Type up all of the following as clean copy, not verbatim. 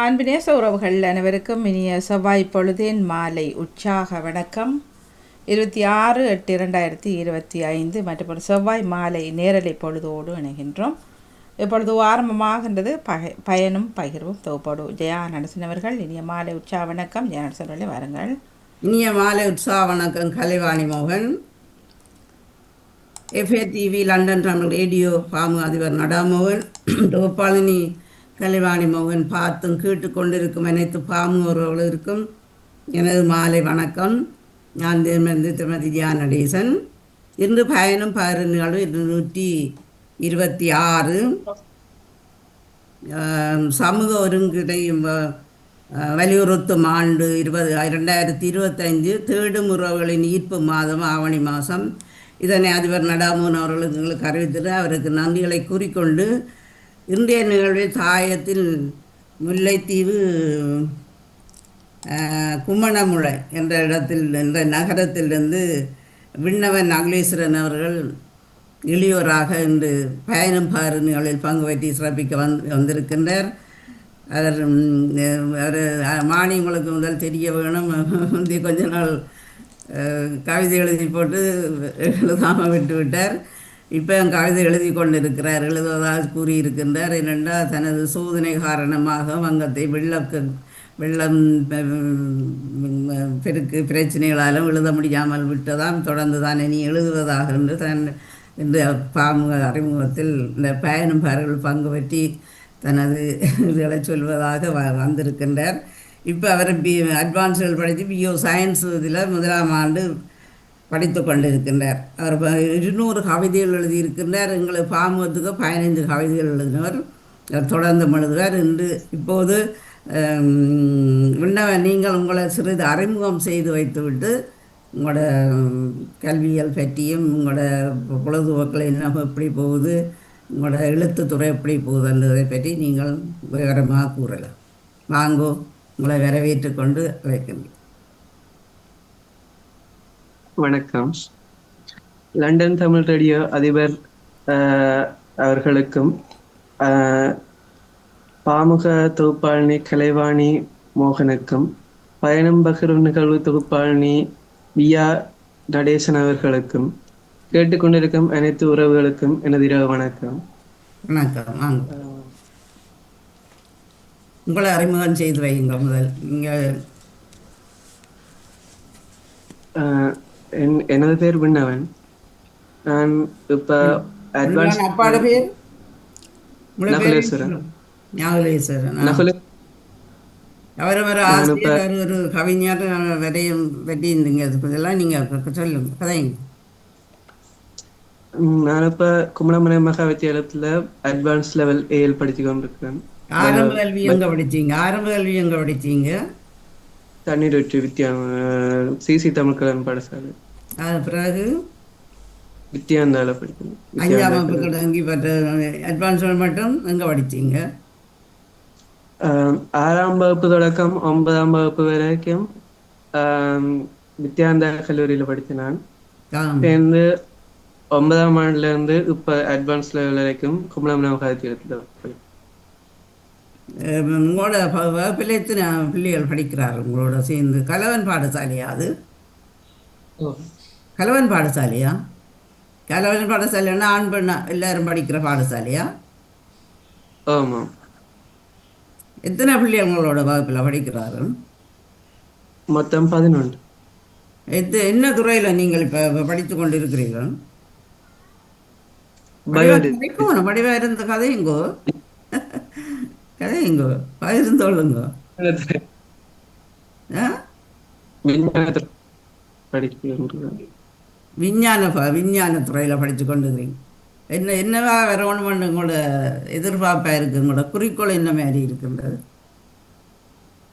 அன்பினேச உறவுகள் அனைவருக்கும் இனிய செவ்வாய் பொழுதேன் மாலை உற்சாக வணக்கம். 26/8/2025 மற்றும் செவ்வாய் மாலை நேரலை பொழுதோடு இணைகின்றோம். இப்பொழுது ஆரம்பமாகின்றது பயனும் பகிர்வும் தொகுப்போடு. ஜெயா நடசன் அவர்கள் இனிய மாலை உற்சாக வணக்கம். ஜெயா நடசன் அவர்களே வாருங்கள். இனிய மாலை உற்சாக வணக்கம். கலைவாணி மோகன், FA TV London Tamil radio பாமு அதிபர் நடாமோகன், தொகுப்பாளினி கலைவாணி மோகன், பார்த்தும் கேட்டுக்கொண்டிருக்கும் அனைத்து பாமுறவர்களுக்கும் எனது மாலை வணக்கம். நான் திருமதி ஜியா நடேசன். இன்று பயணம் பகிர்வுகள் 226 சமூக ஒருங்கிணையும் வலியுறுத்தும் ஆண்டு 2025 தேடும் உறவுகளின் ஈர்ப்பு மாதம் ஆவணி மாதம். இதனை அதிபர் நடாமோகன் அவர்களுக்கு எங்களுக்கு அறிவித்து அவருக்கு நன்றிகளை கூறிக்கொண்டு இன்றைய நிகழ்வில் தாயத்தில் முல்லைத்தீவு கும்மணமுளை என்ற நகரத்திலிருந்து விண்ணவன் அகிலேஸ்வரன் அவர்கள் இளையோராக இன்று பயணம் நிகழ்வில் பங்கு பற்றி சிறப்பிக்க வந்திருக்கின்றார். அவர் மாணி உங்களுக்கு முதல் தெரிய வேணும். கொஞ்ச நாள் கவிதை எழுதி போட்டு எழுதாமல் விட்டுவிட்டார். இப்போ கவிதை எழுதி கொண்டிருக்கிறார், எழுதுவதாக கூறியிருக்கின்றார். ஏனென்றால் தனது சோதனை காரணமாக வங்கத்தை வெள்ளம் பெருக்கு பிரச்சனைகளாலும் எழுத முடியாமல் விட்டதாம். தொடர்ந்து தான் இனி எழுதுவதாக என்று இந்த அறிமுகத்தில் இந்த பயணம் பார்கள் பங்கு பற்றி தனது இதுகளை சொல்வதாக வந்திருக்கின்றார். இப்போ அவர் அட்வான்ஸ்கள் படித்து பிஓ சயின்ஸ் இதில் 1ஆம் ஆண்டு படித்து கொண்டிருக்கின்றார். அவர் 200 கவிதைகள் எழுதியிருக்கின்றார். எங்களுக்கு பாமுகத்துக்கு 15 கவிதைகள் எழுதினவர். அவர் தொடர்ந்து எழுதுவார். இப்போது நீங்கள் உங்களை சிறிது அறிமுகம் செய்து வைத்துவிட்டு உங்களோட கல்வியல் பற்றியும் உங்களோட பொழுதுபோக்கில் என்ன எப்படி போகுது, உங்களோட எழுத்துத்துறை எப்படி போகுதுன்றதை பற்றி நீங்கள் விவரமாக கூறலாம். வாங்கோ, உங்களை வரவேற்று கொண்டு வைக்கின்றேன். வணக்கம். லண்டன் தமிழ் ரேடியோ அதிபர் அவர்களுக்கும் பாமுக தொகுப்பாளினி கலைவாணி மோகனுக்கும் பயணம் பகிர்வு நிகழ்வு தொகுப்பாளினி வியா நடேசன் அவர்களுக்கும் கேட்டுக்கொண்டிருக்கும் அனைத்து உறவுகளுக்கும் எனது இரவு வணக்கம். வணக்கம். உங்களை அறிமுகம் செய்து வைங்க முதல். நீங்கள் எனது பேர் விண்ணவன். நான் இப்ப அட்வான்ஸ் அப்பாட பேர் நகுலேஸ்வரன். அவர் ஒரு ஆசிரியர், ஒரு கவிஞர் வரையும் வெட்டியிருந்தீங்க. இதெல்லாம் நீங்க சொல்லுங்க, கதைங்க. நான் இப்ப குமணமலை மகா வித்தியாலயத்துல அட்வான்ஸ் லெவல் ஏஎல் படிச்சு கொண்டிருக்கிறேன். ஆரம்ப கல்வி எங்க படிச்சீங்க? தண்ணீர் வெற்றி சிசி தமிழ் கலன் பாடசாலை. பிறகு வித்தியாந்தால படிக்கணும். 5ஆம் வகுப்பு அங்கே அட்வான்ஸ் மட்டும் எங்க படிச்சீங்க? 6ஆம் வகுப்பு தொடக்கம் 9ஆம் வகுப்பு வரைக்கும் வித்யாந்தா கல்லூரியில படித்தேன். நான் சேர்ந்து 9ஆம் ஆண்டுல இருந்து இப்ப அட்வான்ஸ் லெவல் வரைக்கும் குமணமலை மகாவித்தியாலயத்துல படித்தேன். உங்களோட வகுப்பில் எத்தனை பிள்ளைகள் படிக்கிறார்கள் உங்களோட சேர்ந்து? கலவன் பாடசாலையா அது? கலவன் பாடசாலையா? கலவன் பாடசாலைன்னா ஆண் பெண்ணா எல்லாரும் படிக்கிற பாடசாலையா? ஆமாம். எத்தனை பிள்ளைகள் உங்களோட வகுப்பில் படிக்கிறார்கள்? மொத்தம் 11. என்ன துறையில் நீங்கள் இப்போ படித்து கொண்டு இருக்கிறீர்கள்? படிவா இருந்த கதையுங்கோ பகிர்ந்தோளுங்க. விஞ்ஞான துறையில் படித்து கொண்டுக்கிறீங்க. என்னவா வரணும் உங்களோட எதிர்பார்ப்பா இருக்கு? உங்களோட குறிக்கோள் என்ன மாதிரி இருக்கின்றது?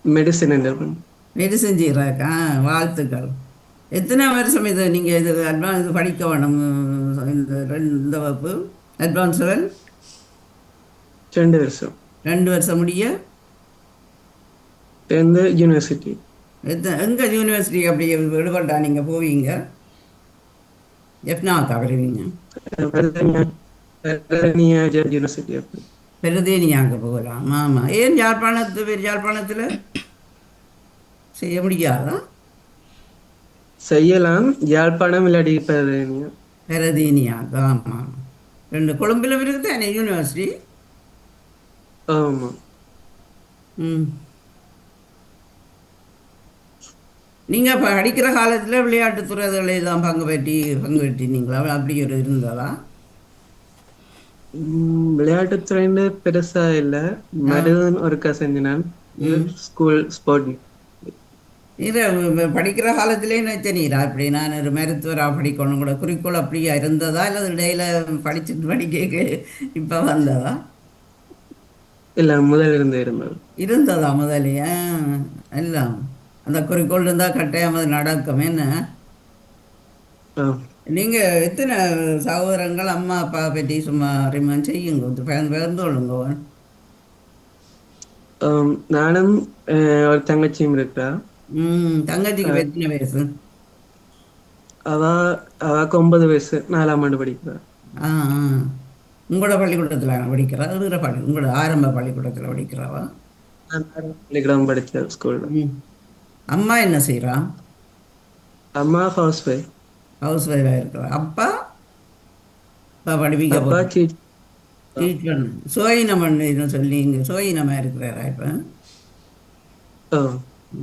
மெடிசன் செய்கிறாக்கா? வாழ்த்துக்கள். எத்தனை வருஷம் இது நீங்கள் இது அட்வான்ஸ் படிக்க வேணும்? இந்த வகுப்பு அட்வான்ஸ் லெவல் 2 வருஷம். 2 வருஷம் முடிய யூனிவர்சிட்டி. எங்கே யூனிவர்சிட்டி அப்படி விடுபட்டா நீங்கள் போவீங்க? எஃப்னாக்கா வருவீங்க? யூனிவர்சிட்டி. பெருதேனியாங்க போகலாம். ஆமாம். ஏன் யாழ்ப்பாணத்தில் செய்ய முடியாதா? செய்யலாம். யாழ்ப்பாணம் இல்லாட்டி பெருதேனியா. பெருதேனியாக ஆமாம். ரெண்டு கொழும்பில் இருக்குது தானே யூனிவர்சிட்டி. ஆமா. ம். நீங்கள் இப்போ அடிக்கிற காலத்தில் விளையாட்டுத் துறைகளெல்லாம் பங்கு பெற்றினீங்களா? அப்படி ஒரு இருந்ததா? விளையாட்டுத்துறைன்னு பெருசா இல்ல. மருதன் ஒருக்கா செஞ்சினான் ஸ்கூல் ஸ்போர்ட். இது படிக்கிற காலத்திலே நினைச்சனீரா இப்படி நான் ஒரு மருத்துவராக படிக்கணும் கூட குறிக்கோள் அப்படியா இருந்ததா இல்லை இடையில படிச்சுட்டு படிக்க இப்போ வந்ததா? இல்ல, முதல்ல இருந்து இருந்தது. இருந்ததா முதலையா? எல்லாம் அந்த குறிக்கோள் இருந்தால் கட்டாயம் அது நடக்கும். என்ன ஆ. நீங்கள் எத்தனை சகோதரங்கள், அம்மா அப்பா பற்றி சும்மா அறிமுகம் செய்யுங்க, பகிர்ந்து கொள்ளுங்க. நானும் ஒரு தங்கச்சியும் இருக்கா. தங்கச்சிக்கு எத்தனை வயசு? அவ அவக்கு 9 வயசு, 4ஆம் ஆண்டு படிக்கிறா. ஆ ஆ. உங்களோட பள்ளிக்கூடத்தில் படிக்கிறா? இருக்கிற உங்களோட ஆரம்ப பள்ளிக்கூடத்தில் படிக்கிறாவா? நான் பள்ளிக்கூடம் படிச்ச ஸ்கூல்ல. அம்மா என்ன செய்கிறா? அம்மா ஹவுஸ் ஒய்ஃப். ஹவுஸ் ஒய்ஃபாக இருக்கிறா. அப்பா அப்பா படிப்பிக்க அப்பா போகிறேன் டீச் பண்ண சோயினம் பண்ணுன்னு சொல்லி இங்கே சோயினமாக இருக்கிறாரா இப்போ?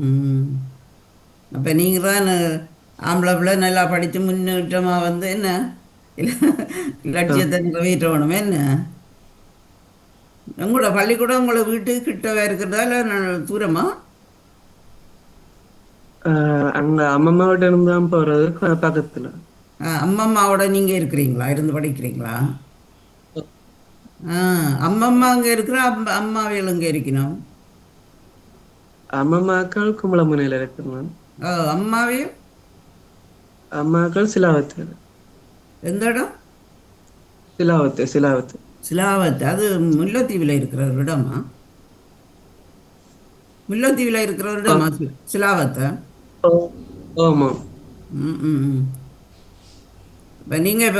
ம். அப்போ நீங்கள் தான் ஆம்பளை பிள்ளை நல்லா படித்து முன்னேற்றமாக வந்து என்ன லட்சியத்தை நிறைவேற்றணும். என்ன உங்களோட பள்ளிக்கூடம் உங்களை வீட்டுக்கு கிட்டவே இருக்கிறதா இல்லை தூரமா? அங்க அம்மம்மாவோட இருந்து தான் போறது, பக்கத்துல. அம்மம்மாவோட நீங்கள் இருக்கிறீங்களா? இருந்து படிக்கிறீங்களா? அம்மம்மா அங்கே இருக்கிற அம்மாவியல் இங்கே இருக்கணும். அம்மம்மாக்கள் கும்பலமுனையில இருக்கிறான். அம்மாவியல் அம்மாக்கள் சிலாவத்து. எந்த இடம்? சிலாவத்து சிலாவத்து சிலாவத்து. அது முல்லைத்தீவில் இருக்கிற ஒரு இடமா? முல்லைத்தீவில் இருக்கிற ஒரு இடமா சிலாவத்தை? ஆமா. ம் ம். இப்போ நீங்கள்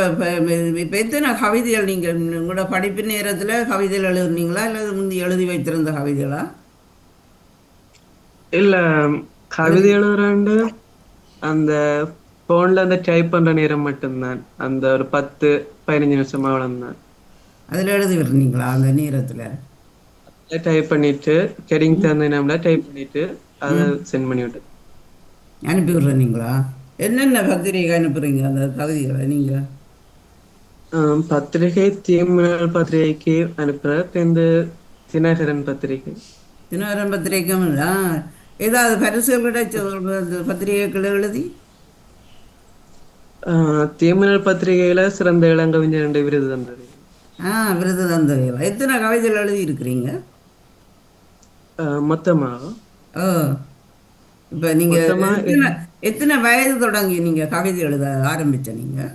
இப்போ எத்தனை கவிதைகள் நீங்கள் உங்களோட படிப்பு நேரத்தில் கவிதைகள் எழுதுனீங்களா இல்லை முந்தி எழுதி வைத்திருந்த கவிதைகளா? இல்ல, கவிதை எழுதுறாண்டு அந்த போன்ல அந்த டைப் பண்ற நேரம் மட்டும்தான். அந்த ஒரு 10-15 நிமிஷமா அவ்வளவுதான். அதில் எழுதி விடுறீங்களா அந்த நேரத்தில்? டைப் பண்ணிட்டு கெடிங் தந்த நேம்ல டைப் பண்ணிட்டு அதை சென்ட் பண்ணி விட்டு அனுப்பி விடுறீங்களா? என்னென்ன பத்திரிகை அனுப்புறீங்க அந்த கவிதைகளை நீங்கள்? பத்திரிகை தீமிழல் பத்திரிகைக்கு அனுப்புற. இந்த தினகரன் பத்திரிகை. தினகரன் பத்திரிகைக்கும் இல்லை. ஏதாவது பரிசுகள் கிடைச்ச பத்திரிகைகள் எழுதி? தீமிழல் பத்திரிகையில சிறந்த இளங்கவிஞர் என்ற விருது தந்தது. விருது தந்தவைகளா? எத்தனை கவிதைகள் எழுதி இருக்கிறீங்க மொத்தமாக? இப்போ நீங்கள் எத்தனை வயது தொடங்கி நீங்கள் கவிதை எழுத ஆரம்பிச்ச நீங்கள்?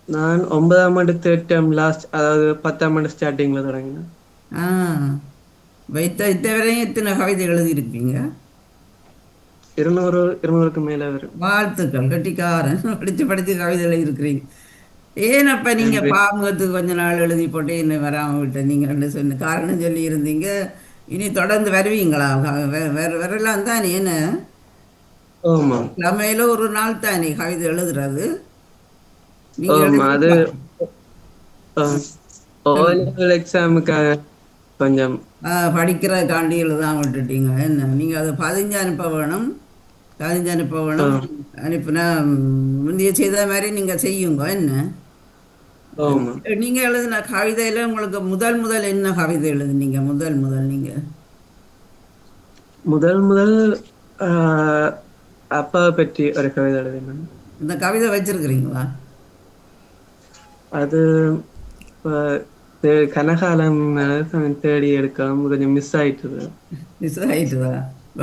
நான் 9ஆம் ஆண்டு தேர்ட் டேர்ம் லாஸ்ட், அதாவது 10ஆம் ஆண்டு ஸ்டார்டிங்ல தொடங்கினேன். இத்தவரையும் எத்தனை கவிதை எழுதியிருக்கீங்க? 200க்கு மேல வரும். வாழ்த்துக்கள், கட்டிக்காரன். படித்து கவிதை எழுதியிருக்கிறீங்க. ஏன் அப்போ நீங்கள் பாமுகத்துக்கு கொஞ்ச நாள் எழுதி போட்டு என்ன வராமல் விட்ட நீங்கள் சொன்ன காரணம் சொல்லி இருந்தீங்க. இனி தொடர்ந்து வருவீங்களா? வரலாம் தானே? என்ன கிழமையில ஒரு நாள் தானே கவிதை எழுதுறது. அது எக்ஸாமுக்காக கொஞ்சம் படிக்கிறதுக்காண்டி எழுதாம விட்டுட்டீங்க. என்ன நீங்கள் அதை பதிஞ்சு அனுப்ப வேணும். அனுப்புனா முந்தைய செய்த மாதிரி நீங்கள் செய்யுங்க. என்ன நீங்கள் எழுதின கவிதையில் உங்களுக்கு முதல் என்ன கவிதை எழுதுனீங்க? நீங்கள் முதல் அப்பாவை பற்றி ஒரு கவிதை எழுதினேன். இந்த கவிதை வச்சிருக்கிறீங்களா? அது கனகாலம் தேடி எடுக்கலாம், கொஞ்சம் மிஸ் ஆயிட்டுதா?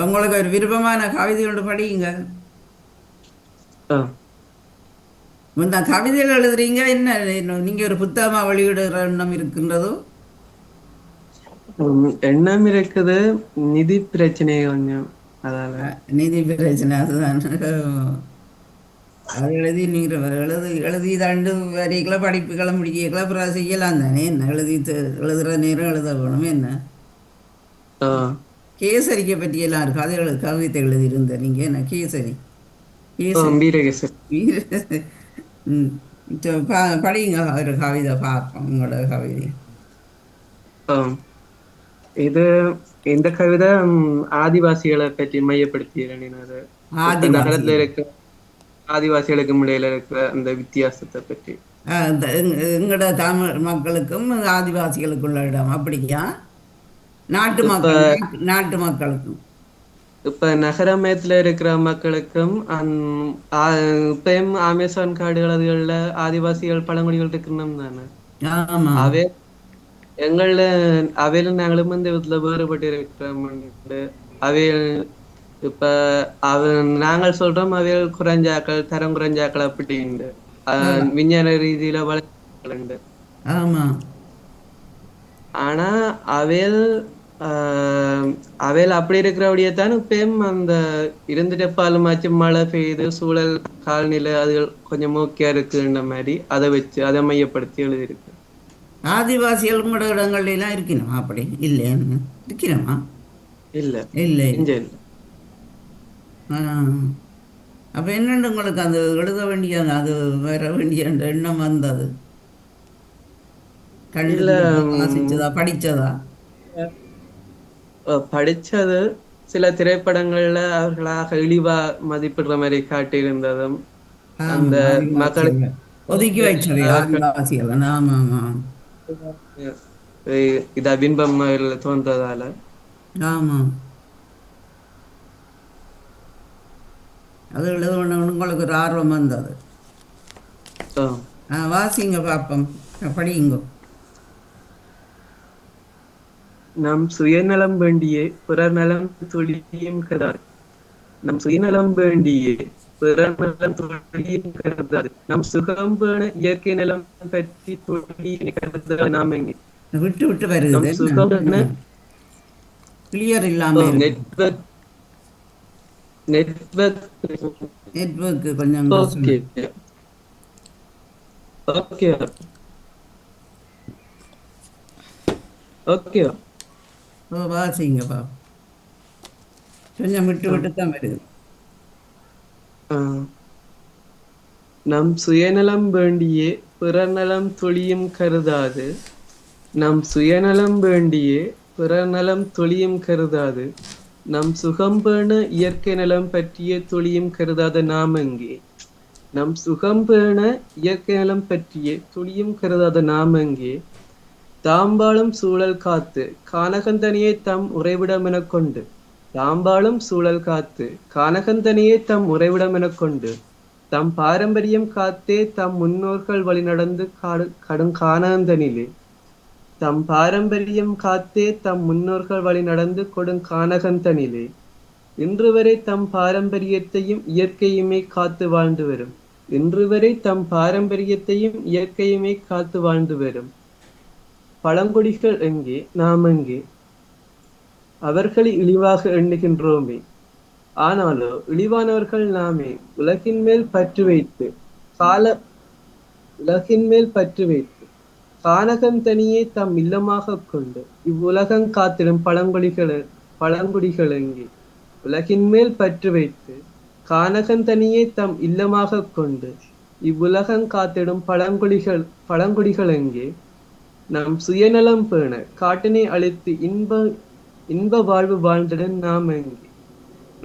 உங்களுக்கு ஒரு விருப்பமான கவிதை ஒன்று படியுங்க. இந்த கவிதைகள் எழுதுறீங்க. என்ன நீங்கள் ஒரு புத்தகமாக வெளியிடுகிற எண்ணம் இருக்கின்றதோ? எண்ணம் இருக்குது. நிதி பிரச்சனை கொஞ்சம், அதால. நிதி பிரச்சனை, அதுதான். அது எழுதி நீங்கள் எழுதி தாண்டு வரிகளை படிப்புகளை முடிக்கல அப்புறம் செய்யலாம் தானே என்ன எழுதுகிற நேரம் எழுத வேணும் என்ன ஆ கேசரிக்கை பற்றியெல்லாம் இருக்கு அது கவிதை எழுதியிருந்த நீங்கள் என்ன கேசரி கேசரி வீரகேசரி. வீர- ம் படிங்க ஒரு கவிதை பார்ப்போம் உங்களோட கவிதை ஆ இது இந்த கவிதை ஆதிவாசிகளை பற்றி மையப்படுத்தி எழுதினது. இப்ப நகரத்துல ஆதிவாசிகள் இருக்க ஆதிவாசிகளுக்கும் இடையில இருக்கிற அந்த வித்தியாசத்தை பற்றி. எங்களோட தமிழ் மக்களுக்கும் ஆதிவாசிகளுக்குள்ள இடம் அப்படியா நாட்டு இப்ப மக்கள் நாட்டு மக்களுக்கும் இப்ப நகரமயத்துல இருக்கிற மக்களுக்கும் இப்பயும் அமேசான் காடுகள் அதுகள்ல ஆதிவாசிகள் பழங்குடிகள் இருக்கணும் தானே. ஆமாம் அவை எங்கள அவையில நாங்களும் இந்த விதத்துல வேறுபட்டு இருக்கிறோம். அவைகள் இப்ப நாங்கள் சொல்றோம் அவைகள் குறைஞ்சாக்கள் தரம் குறைஞ்சாக்கள் அப்படின்னு விஞ்ஞான ரீதியில வளர்ந்து. ஆமாம் ஆனா அவையல் அவையல் அப்படி இருக்கிறபடியத்தான் இப்பயும் அந்த இருந்துட்டப்பாலுமாச்சு மழை பெய்யுது சூழல் காலநிலை அது கொஞ்சம் மோக்கியா இருக்குன்ற மாதிரி அதை வச்சு அதை மையப்படுத்தி எழுதியிருக்கு. ஆதிவாசிகள் கூட இடங்கள்லாம் இருக்கணுமா அப்படி இல்லைன்னு இருக்கணுமா இல்ல இல்லை இங்க இல்ல. அப்போ என்னண்டு உங்களுக்கு அது எழுத வேண்டிய அது வர வேண்டிய அந்த எண்ணம் வந்தது இல்ல கண்டுபிடிச்சதா வாசிச்சதா படிச்சதா படிச்சது சில திரைப்படங்கள்ல அவர்களாக இழிவா மதிப்பிடுற மாதிரி காட்டியிருந்ததும் அந்த ஆமாம் மக்களுக்கு ஆதிவாசிகள் ஒதுக்கி வச்சது அவர்கள் ஆதிவாசிகள் ஆமாம் ஆமாம் இத பின்பம் தோன்றதால ஆமாம் அது எழுத வேணும்னு உங்களுக்கு ஒரு ஆர்வம் வந்தது வாசிங்க பார்ப்போம் படியுங்க நம் சுயநலம் வேண்டியே பிறர் நலம் துளியும் கருதாது. நம் சுயநலம் வேண்டியே பிறர் நலம் துளியும் கருதாது. நம் சுகம் பேண இயற்கை நலம் பற்றி துளியும் கருதாது. நாம் எங்கே விட்டு விட்டு வருது நம் சுகம் கிளியர் இல்லாமல் நெட்வொர்க் நெட்வொர்க் நெட்வொர்க்கு கொஞ்சம் ஓகே ஓகே ஓகே வாசிங்கப்பா கொஞ்சம் விட்டு விட்டு தான் வருது நம் சுயநலம் வேண்டியே பிறர் நலம் துளியும் கருதாது. நம் சுயநலம் வேண்டியே பிறர் நலம் துளியும் கருதாது. நம் சுகம் பேண இயற்கை நலம் பற்றிய துளியும் கருதாத நாம் எங்கே. நம் சுகம் பேண இயற்கை நலம் பற்றிய துளியும் கருதாத நாம் எங்கே. தாம்பாளும் சூழல் காத்து கானகந்தனியே தம் உறைவிடம் எனக் கொண்டு. தாம்பாளும் சூழல் காத்து கானகந்தனியே தம் உறைவிடம் எனக் கொண்டு. தம் பாரம்பரியம் காத்தே தம் முன்னோர்கள் வழி நடந்து கடும் கானகந்தனிலே. தம் பாரம்பரியம் காத்தே தம் முன்னோர்கள் வழி நடந்து கொடும் கானகந்தனிலே. இன்று வரை தம் பாரம்பரியத்தையும் இயற்கையுமே காத்து வாழ்ந்து வரும். இன்று வரை தம் பாரம்பரியத்தையும் இயற்கையுமே காத்து வாழ்ந்து வரும். பழங்குடிகள் எங்கே நாம் எங்கே. அவர்களை இழிவாக எண்ணுகின்றோமே. ஆனாலோ இழிவானவர்கள் நாமே. உலகின் மேல் பற்று வைத்து உலகின் மேல் பற்று வைத்து கானகம் தனியே தம் இல்லமாக கொண்டு இவ்வுலகம் காத்திடும் பழங்குடிகள் எங்கே. உலகின் மேல் பற்று வைத்து கானகம் தனியே தம் இல்லமாக கொண்டு இவ்வுலகம் காத்திடும் பழங்குடிகள் எங்கே. நம் சுயநலம் பேண காட்டினை அழித்து இன்ப வாழ்வு வாழ்ந்திட நாம் எங்கே.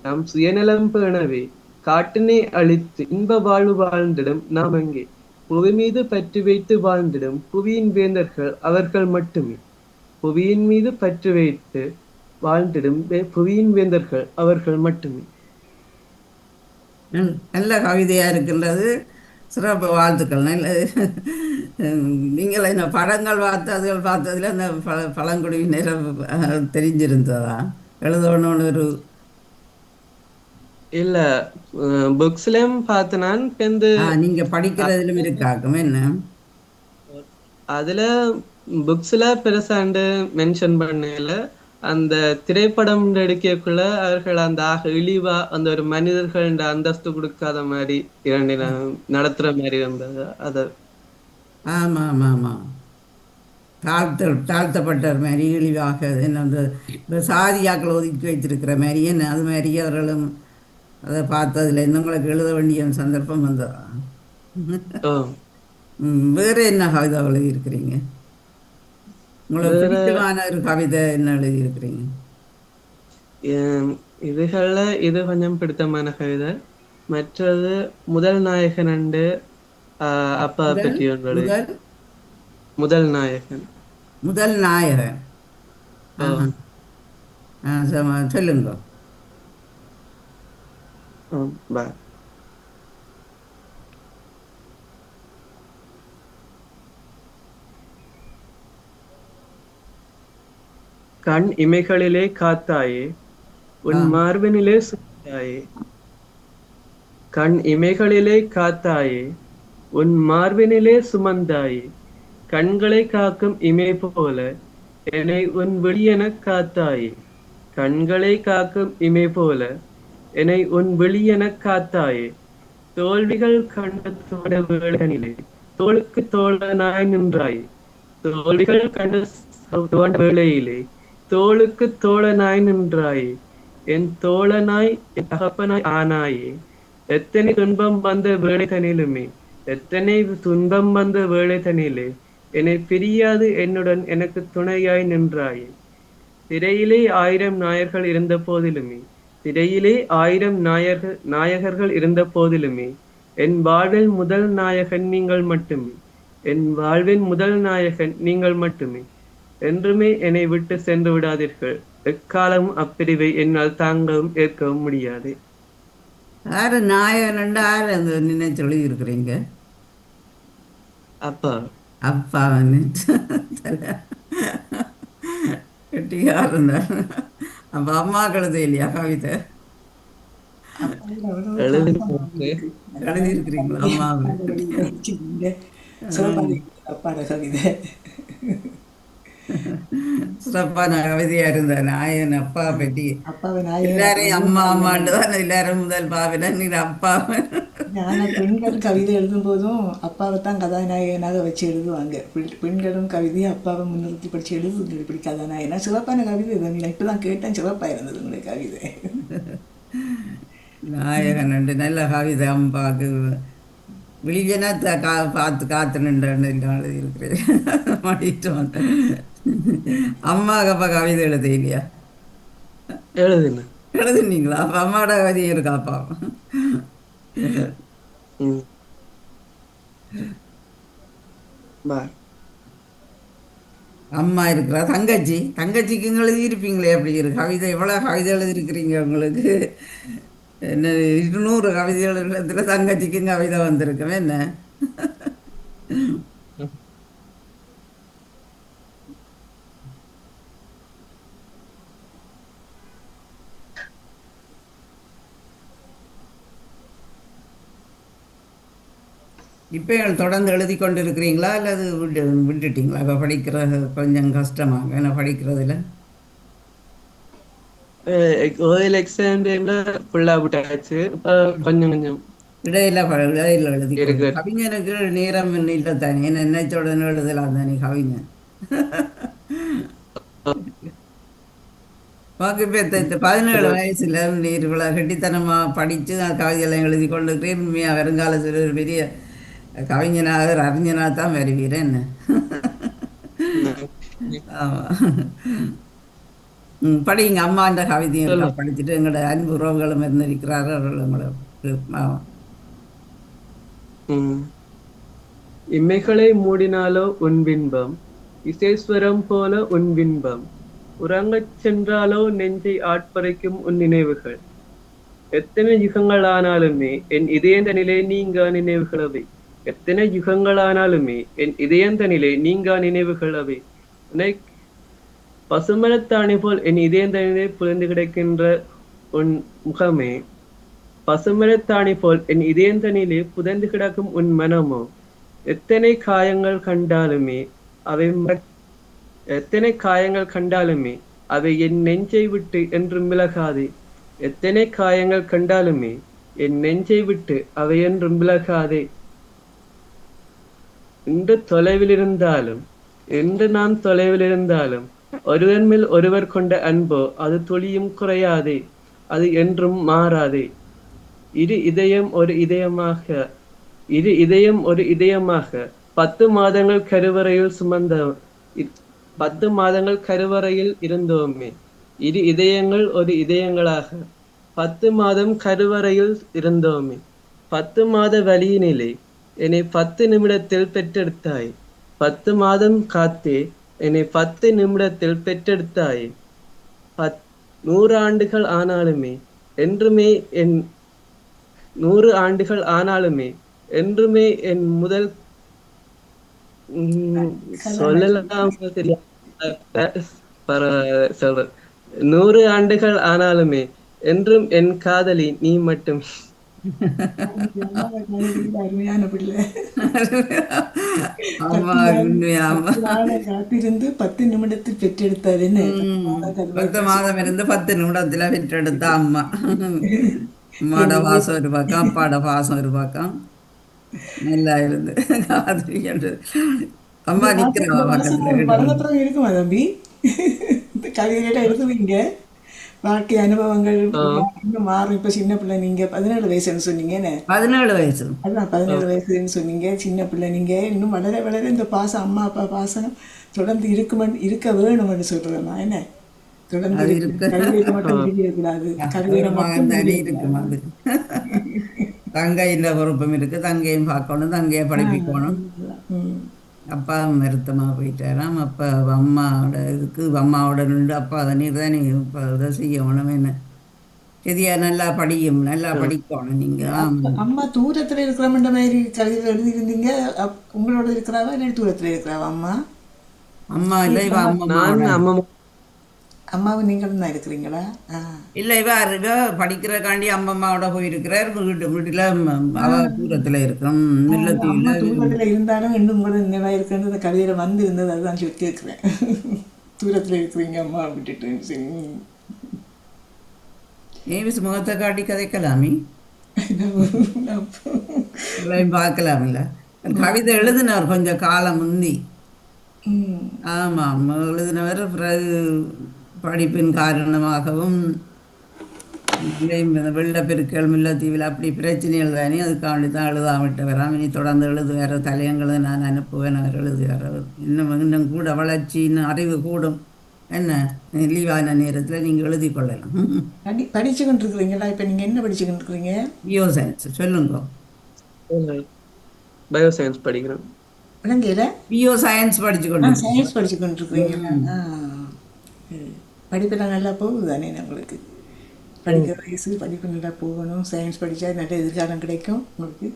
நம் சுயநலம் பேணவே காட்டினை அழித்து இன்ப வாழ்வு வாழ்ந்திடும் நாம் எங்கே. புவி மீது பற்று வைத்து வாழ்ந்திடும் புவியின் வேந்தர்கள் அவர்கள் மட்டுமே. புவியின் மீது பற்று வைத்து வாழ்ந்திடும் புவியின் வேந்தர்கள் அவர்கள் மட்டுமே. நல்ல கவிதையா இருக்கின்றது. சிறப்பு வாழ்த்துக்கள். நல்ல நீங்கள் என்ன படங்கள் பார்த்ததில் அந்த பழங்குடியினர் தெரிஞ்சிருந்ததா எழுதணும்னு ஒரு இல்ல புக்ஸ்லயும் பார்த்தனான் நீங்க படிக்கிறதுலும் இருக்காக்கும் என்ன அதுல புக்ஸ்ல பெருசாண்டு மென்ஷன் பண்ணல. அந்த திரைப்படம் எடுக்கக்குள்ள அவர்கள் அந்த இழிவா அந்த ஒரு மனிதர்கள் அந்தஸ்து கொடுக்காத மாதிரி இரண்டு நடத்துற மாதிரி வந்தது அத. ஆமாம் ஆமாம் ஆமாம். தாழ்த்தப்பட்ட மாதிரி இழிவாக என்ன அந்த இப்போ சாதியாக்களை ஒதுக்கி வைத்திருக்கிற மாதிரி என்ன அது மாதிரி அவர்களும் அதை பார்த்ததில் என்ன உங்களுக்கு எழுத வேண்டிய சந்தர்ப்பம் வந்ததா? ஓ, வேறு என்ன கவிதை எழுதியிருக்கிறீங்க? உங்களுக்கு வேற பிடித்தமான ஒரு கவிதை என்ன எழுதியிருக்கிறீங்க? இதுகள்ல இது கொஞ்சம் பிடித்தமான கவிதை. மற்றது முதல் நாயகன் அண்டு அப்பா முதல் பற்றி ஒன்று முதல் முதல் நாயகன். முதல் நாயகன். ஓ, ஆஹா. சொல்லுங்க. பா. கண் இமைகளிலே காத்தாயே உன் ஆ மார்பினிலே சுமந்தாயே. கண் இமைகளிலே காத்தாயே உன் மார்பினிலே சுமந்தாயே. கண்களை காக்கும் இமை போல என்னை உன் விழியெனக் காத்தாயே. கண்களை காக்கும் இமை போல என்னை உன் விழியெனக் காத்தாயே. தோல்விகள் கண்ட தோட வேளையிலே தோளுக்கு தோழனாய் நின்றாயே. தோல்விகள் கண்ட தோண்ட வேளையிலே தோளுக்கு தோழனாய் நின்றாயே. என் தோழனாய் என் தகப்பனாய் ஆனாயே. எத்தனை துன்பம் வந்த வேளை தனிலுமே எத்தனை துன்பம் வந்த வேளை தனிலே என்னை பிரியாது என்னுடன் எனக்கு துணையாய் நின்றாயே. திரையிலே 1000 நாயர்கள் இருந்த போதிலுமே திரையிலே 1000 நாயகர்கள் இருந்த போதிலுமே என் வாழ்வில் முதல் நாயகன் நீங்கள் மட்டுமே. என் வாழ்வின் முதல் நாயகன் நீங்கள் மட்டுமே. என்றுமே என்னை விட்டு சென்று விடாதீர்கள். எக்காலமும் அப்பிரிவை என்னால் தாங்கவும் ஏற்கவும் முடியாது. யார் நாயகன் யார் அந்த நினைச்சு எழுதியிருக்கிறீங்க? அப்பா. அப்பாவன்னு கெட்டிக்காரன் தான். அப்போ அம்மா கழுதை இல்லையா கவிதை எழுதியிருக்கிறீங்களா அம்மாவை? அப்பாட கவிதை சிறப்பான கவிதையாக இருந்த நாயன் அப்பா பற்றி அப்பாவை நாயகன் எல்லாரையும் அம்மா அம்மாண்டு தான் எல்லாரும் முதல் பாவில நீ அப்பா. ஆனால் பெண்கள் கவிதை எழுதும் போதும் அப்பாவை தான் கதாநாயகனாக வச்சு எழுதுவாங்க. பெண்களும் கவிதையை அப்பாவை முன்னிறுத்தி படித்து எழுதுங்க இப்படி கதாநாயகனா. சிறப்பான கவிதை இதை நான் இப்போ தான் கேட்டேன். சிறப்பாக இருந்தது உங்களுடைய கவிதை. நாயகன் ரெண்டு நல்ல கவிதை அம்பாவுக்கு விழிஜனா பார்த்து காத்து நின்று எழுதியிருக்கிறேன் மாட்டிட்டு வந்தேன். அம்மாவுக்கு அப்பா கவிதை எழுத இல்லையா? எழுதுன. எழுதுனீங்களா? அப்போ அம்மாவோட கவிதை இருக்காப்பா? அம்மா இருக்கிறா. தங்கச்சிக்கு எழுதியிருப்பீங்களே அப்படி இருக்கு கவிதை. எவ்வளோ கவிதை எழுதியிருக்கிறீங்க உங்களுக்கு? என்ன 200 கவிதைகள் தங்கச்சிக்கும் கவிதை வந்திருக்குமே என்ன? இப்போ தொடர்ந்து எழுதி கொண்டு இருக்கிறீங்களா அல்லது விட்டுட்டீங்களா? இப்போ படிக்கிறது கொஞ்சம் கஷ்டமாக என்ன படிக்கிறதுல? கோயில் எக்ஸாம் டைம்ல ஃபுல்லா விட்டாச்சு. கொஞ்சம் கொஞ்சம் இடையில எழுதி கவிஞனுக்கு நேரம் இல்லை தானே. என்ன நினைச்சோட எழுதலாம் தானே கவிஞன். வாக்கு இப்போ 17 வயசுல நீர் இவ்வளோ கெட்டித்தனமாக படித்து நான் கவிதையெல்லாம் எழுதி கொண்டுக்கிறேன். உண்மையாக வருங்காலத்தில் ஒரு பெரிய கவிஞனாக அறிஞனாக தான் வருவீரேன் என்ன? ஆமாம். படிங்க. அம்மாண்ட கவிதையும் படிச்சுட்டு எங்களோட அன்பு உறவுகளும் இருந்திருக்கிறார்கள் உங்களுக்கு. ஆமாம். இமைகளை மூடினாலோ உன் பின்பம் இசேஸ்வரம் போல உன் பின்பம். உறங்கச் சென்றாலோ நெஞ்சை ஆட்பறைக்கும் உன் நினைவுகள். எத்தனை யுகங்கள் ஆனாலுமே என் இதயந்தனிலே நீங்கா நினைவுகள் அவை. எத்தனை யுகங்கள் ஆனாலுமே என் இதயந்தனிலே நீங்கா நினைவுகள் அவை. உன்னை பசுமரத்தாணி போல் என் இதயந்தனிலே புரிந்து கிடக்கின்ற உன் முகமே. பசுமரத்தாணி போல் என் இதயந்தனிலே புதைந்து கிடக்கும் உன் மனமோ. எத்தனை காயங்கள் கண்டாலுமே அவை என் நெஞ்சை விட்டு என்றும் விலகாதே. எத்தனை காயங்கள் கண்டாலுமே என் நெஞ்சை விட்டு அவை என்றும் விலகாதே. இன்று தொலைவில் இருந்தாலும் என்று நாம் தொலைவில் இருந்தாலும் ஒருவர் மேல் ஒருவர் கொண்ட அன்போ அது துளியும் குறையாதே, அது என்றும் மாறாதே. இரு இதயம் ஒரு இதயமாக இரு இதயம் ஒரு இதயமாக 10 மாதங்கள் கருவறையில் 10 மாதங்கள் கருவறையில் இருந்தோமே. இரு இதயங்கள் ஒரு இதயங்களாக 10 மாதம் கருவறையில் இருந்தோமே. 10 மாத வழியினிலே என்னை 10 நிமிடத்தில் பெற்றெடுத்தாய். 10 மாதம் காத்தே என்னை 10 நிமிடத்தில் பெற்றெடுத்தாய். 100 ஆண்டுகள் ஆனாலுமே என்றுமே என் 100 ஆண்டுகள் ஆனாலுமே என்றுமே என் முதல் சொல்லலாம் தெரியாது சொல்றேன். 100 ஆண்டுகள் ஆனாலுமே என்றும் என் காதலி நீ மட்டும். அருமையான பிள்ளை. ஆமா, ஆமா. காத்திருந்து 10 நிமிடத்தில் பெற்றெடுத்தார். என்ன 10 மாதம் இருந்து 10 நிமிடத்துல பெற்றெடுத்த அம்மா. அம்மாட பாசம் ஒரு பக்கம், அப்பாட பாசம் ஒரு பக்கம். நல்லா இருந்து காதலிக்கிறது. அம்மா நிக்கிறவா பக்கத்துல. படத்துல இருக்குமா தம்பி? இந்த கவிதையில எழுதுவீங்க வாழ்க்கை அனுபவங்கள் இன்னும் மாறும். இப்ப சின்ன பிள்ளை, நீங்க 17 வயசுன்னு சொன்னீங்கன்னு. 17 வயசு. அதான் 17 வயசுன்னு சொன்னீங்க. சின்ன பிள்ளை நீங்க. இன்னும் வளர வளர இந்த பாசம், அம்மா அப்பா பாசம் தொடர்ந்து இருக்க வேணும்னு சொல்றேன் நான். என்ன தொடர்ந்து கவிதையில மட்டும் தெரியக்கூடாது. கவிதையில மட்டும் இருக்கும் அது. தங்கையின் பொறுப்பும் இருக்கு. தங்கையும் பார்க்கணும், தங்கையை படிப்பிக்கணும். அப்பா மருத்துவமாக போயிட்டாராம். அப்பா அம்மாவோட இதுக்கு அம்மாவோட நின்று அப்பா அதை நீர் தான் நீங்கள் இப்போ இதை செய்யணும். என்ன சரியா நல்லா படியும், நல்லா படிக்கணும் நீங்கள். அம்மா தூரத்துல இருக்கிறவன்ற மாதிரி கவிதை எழுதியிருந்தீங்க. உங்களோட இருக்கிறாவா இல்லை தூரத்துல இருக்கிறாவா அம்மா? அம்மா இல்லை, இவ அம்மா. அம்மாவும் நீங்களும் தான் இருக்கிறீங்களா? இல்லை, இவ படிக்கிறக்காண்டி அம்மம்மாவோட போயிருக்கிறார். வீட்டில் அவ தூரத்தில் இருக்கும். தூரத்துல இருந்தாலும் இன்னும் கூட நினைவா இருக்குன்னு இந்த கவிதையில வந்து இருந்தது. அதுதான் சொல்லி கேட்கிறேன். தூரத்துல இருக்கிறீங்க அம்மா விட்டுட்டு. ஏவிஸ் முகத்தை காட்டி கதைக்கலாமே, பார்க்கலாமில்ல. கவிதை எழுதினார் கொஞ்சம் காலம் முந்தி. ஆமாம், எழுதினவர். பிறகு படிப்பின் காரணமாகவும் வெள்ளப்பெருக்கள், முல்லைத்தீவில் அப்படி பிரச்சனைகள் தானே, அதுக்காண்டி தான் எழுதாமட்டு வராம. இனி தொடர்ந்து எழுதுவார். தலையங்களை நான் அனுப்புவேன், அவர் எழுதுவார். இன்னும் கூட வளர்ச்சி, இன்னும் அறிவு கூடும். என்ன லீவான நேரத்தில் நீங்கள் எழுதி கொள்ளலாம். படிச்சு கொண்டு இருக்கிறீங்களா? இப்போ நீங்கள் என்ன படிச்சு கொண்டு இருக்கிறீங்க? பியோ சயின்ஸ். சொல்லுங்க. பயோ சயின்ஸ் படிக்கிறேன். விளங்கையில் பியோ சயின்ஸ் படிச்சு கொண்டு. சயின்ஸ் படிச்சு கொண்டு இருக்கிறீங்களா? படிப்பெல்லாம் நல்லா போகுது தானே உங்களுக்கு? படிக்கிற வயசு படிப்பு நல்லா போகணும். சயின்ஸ் படித்தா நல்ல எதிர்காலம் கிடைக்கும் உங்களுக்கு.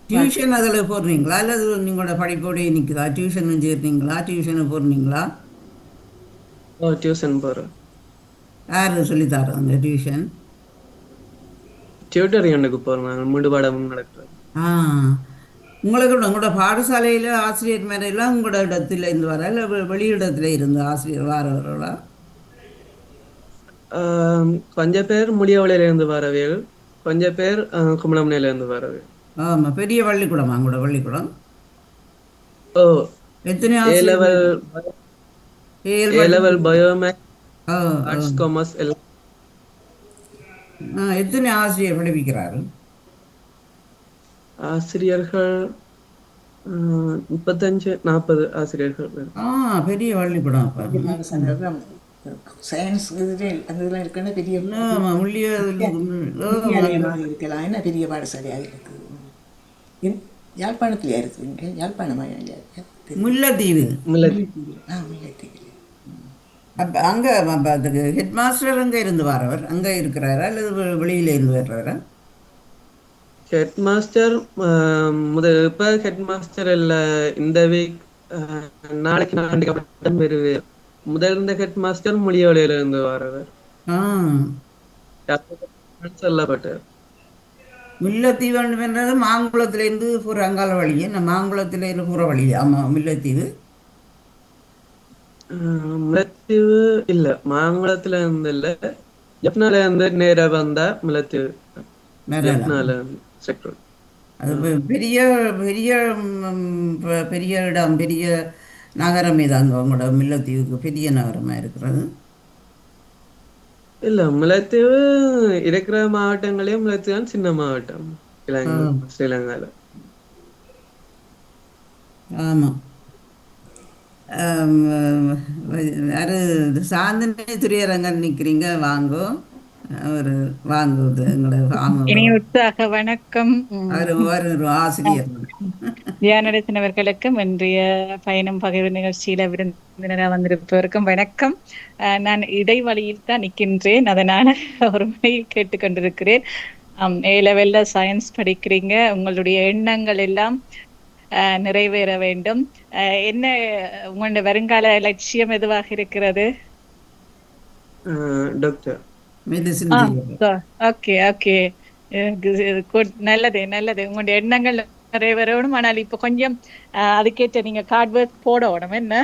டியூஷன் அதில் போடுறீங்களா அல்லது நீங்களோட படிப்போடையே நிற்குதா? டியூஷனும் சேர்றீங்களா? டியூஷனு போடுறீங்களா? டியூஷன் போகிறேன். யார் சொல்லித்தாரோ அந்த டியூஷன்? டியூட்டரியனுக்கு போகிறேன். மூன்று பாடமும் நடக்கிறேன். உங்களுக்கு உங்களோட பாடசாலையில் ஆசிரியர் மேலாம் உங்களோட இடத்துல இருந்து வர இல்லை வெளியிடத்துல இருந்து ஆசிரியர் வரவர்களா? கொஞ்சம் பேர் முடியவளையிலேருந்து வரவேல், கொஞ்சம் பேர் கும்பலமனையிலேருந்து வரவேல். ஆமாம், பெரிய பள்ளிக்கூடமா உங்களோட பள்ளிக்கூடம்? ஓ, எத்தனை ஏ-லெவல் பயோமேக்ஸ், ஆர்ட்ஸ், காமர்ஸ் எல்லாம். எத்தனை ஆசிரியர் படிப்பிக்கிறாரு? ஆசிரியர்கள் 35-40 ஆசிரியர்கள். பெரிய பள்ளிக்கூடம். சயின்ஸ் அந்த இதெல்லாம் இருக்குன்னா பெரிய இருக்கலாம். என்ன பெரிய பாடசாலையாக இருக்குது. யாழ்ப்பாணத்துலையா இருக்குதுங்க? யாழ்ப்பாணமா? முல்லைத்தீவு. முல்லைத்தீவு. அப்போ அங்கே அதுக்கு ஹெட் மாஸ்டர் அங்கே இருந்து வரவர் அங்கே இருக்கிறாரா அல்லது வெளியில இருந்து வர்றவரா? ஹெட் மாஸ்டர் இப்போ ஹெட் மாஸ்டர் இல்லை. இந்த வீக் நாளைக்கு நாளைக்கு வருவேன். முதல் இருந்த ஹெட் மாஸ்டர் முடியவளையில இருந்து வரவர். சொல்லப்பட்டார். முல்லைத்தீவுன்றது மாங்குளத்திலேருந்து போகிற அங்கால வழி. என்ன மாங்குளத்திலேருந்து போகிற வழி? ஆமாம், முல்லைத்தீவு. முல்லைத்தீவு இல்ல, மாங்குளத்துல இருந்து இல்ல, ஜப்னால இருந்து நேரா வந்தா முல்லைத்தீவு. வரலாம். ஜப்னால செக்டர். அது பெரிய பெரிய பெரிய இடம், பெரிய நகரம் இது. அங்கே உங்களோட முல்லைத்தீவுக்கு பெரிய நகரமாக இருக்கிறது. இல்ல, முல்லைத்தீவு இருக்கிற மாவட்டங்களே முல்லைத்தீவு தான் சின்ன மாவட்டம் இலங்கை ஸ்ரீலங்கால. ஆமாம். யாரு சாந்தினி துரியரங்கன் நிற்கிறீங்க, வாங்கோ. அவர் வாங்குவது எங்களை இனி வாங்குகிறோம். உற்சாக வணக்கம். அவர் ஒரு ஆசிரியர். தியானரசனவர்களுக்கும் இன்றைய பயணம் பகிர்வு நிகழ்ச்சியில விருந்தினராக வந்திருப்பவருக்கும் வணக்கம். நான் இடைவழியில் தான் நிற்கின்றேன், அதனால ஒரு முறையில் கேட்டுக்கொண்டிருக்கிறேன். ஏ லெவல்ல சயின்ஸ் படிக்கிறீங்க, உங்களுடைய எண்ணங்கள் எல்லாம் நிறைவேற வேண்டும். என்ன உங்களுடைய வருங்கால லட்சியம் எதுவாக இருக்கிறது? டாக்டர். மெடிசின் ஓகே ஓகே, நல்லது நல்லது. உங்களுடைய எண்ணங்கள் நிறைவேறணும். ஆனால் இப்ப கொஞ்சம் அதுக்கேற்ற நீங்க கார்ட் ஒர்க் போடணும். என்ன?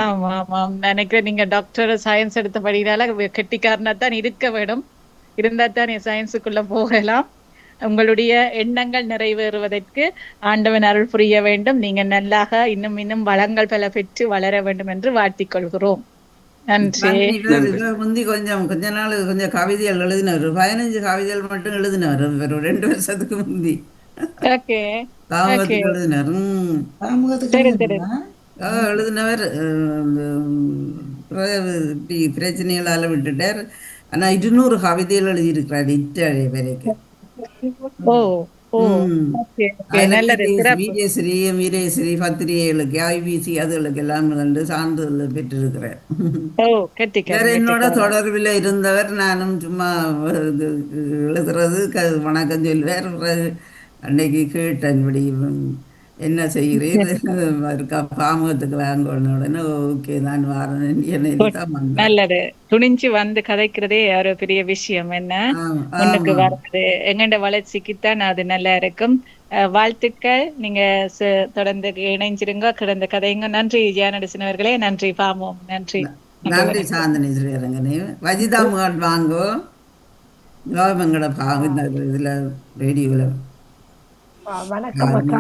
ஆமா ஆமா, நினைக்கிறேன் நீங்க டாக்டர் சயின்ஸ் எடுத்தபடினால கெட்டிக்காரனா தான் இருக்க வேணும். இருந்தா தான் நீ சயின்ஸுக்குள்ள போகலாம். உங்களுடைய எண்ணங்கள் நிறைவேறுவதற்கு ஆண்டவன் அருள் புரிய வேண்டும். நீங்க நல்லாக இன்னும் இன்னும் வளங்கள் பல பெற்று வளர வேண்டும் என்று வாழ்த்திக் கொள்கிறோம். நன்றி. முந்தி கொஞ்ச நாள் கொஞ்சம் கவிதைகள் எழுதினவர், 15 கவிதைகள் மட்டும் எழுதினவர். ஒரு 2 வருஷத்துக்கு முந்தி ஓகே தாமதத்துக்கு எழுதினார். எழுதினவர் பிரச்சனைகளால் விட்டுட்டார். ஆனா 200 கவிதைகள் எழுதியிருக்கிறார் இட்டாலி வரைக்கும். வீரேஸ்வரி வீரேஸ்வரி பத்திரிகைகளுக்கு, ஐபிசி அதுகளுக்கு எல்லாம் வந்து சான்றிதழ் பெற்றிருக்கிறார். என்னோட தொடர்பில் இருந்தவர். நானும் சும்மா எழுதுறது வணக்கம் சொல்லுவார். அன்னைக்கு கேட்டேன், இப்படி என்ன செய்கிறேன் பாமுகத்துக்கு வாங்கணும். உடனே ஓகே நான் வரேன். நல்லது, துணிஞ்சு வந்து கதைக்கிறதே ஒரு பெரிய விஷயம். என்ன முன்னுக்கு வர்றது எங்கண்ட வளர்ச்சிக்குத்தான் அது நல்லா இருக்கும். வாழ்த்துக்கள். நீங்க தொடர்ந்து இணைஞ்சிருங்க, கிடந்த கதைங்க. நன்றி ஜியானடிசினவர்களே, நன்றி பாமோம். நன்றி நன்றி சாந்தினி ஸ்ரீரங்கனே. வஜிதா முகாட் வாங்கோ, கவர்மெங்கட இதுல ரேடியோவில். வணக்கம் அக்கா.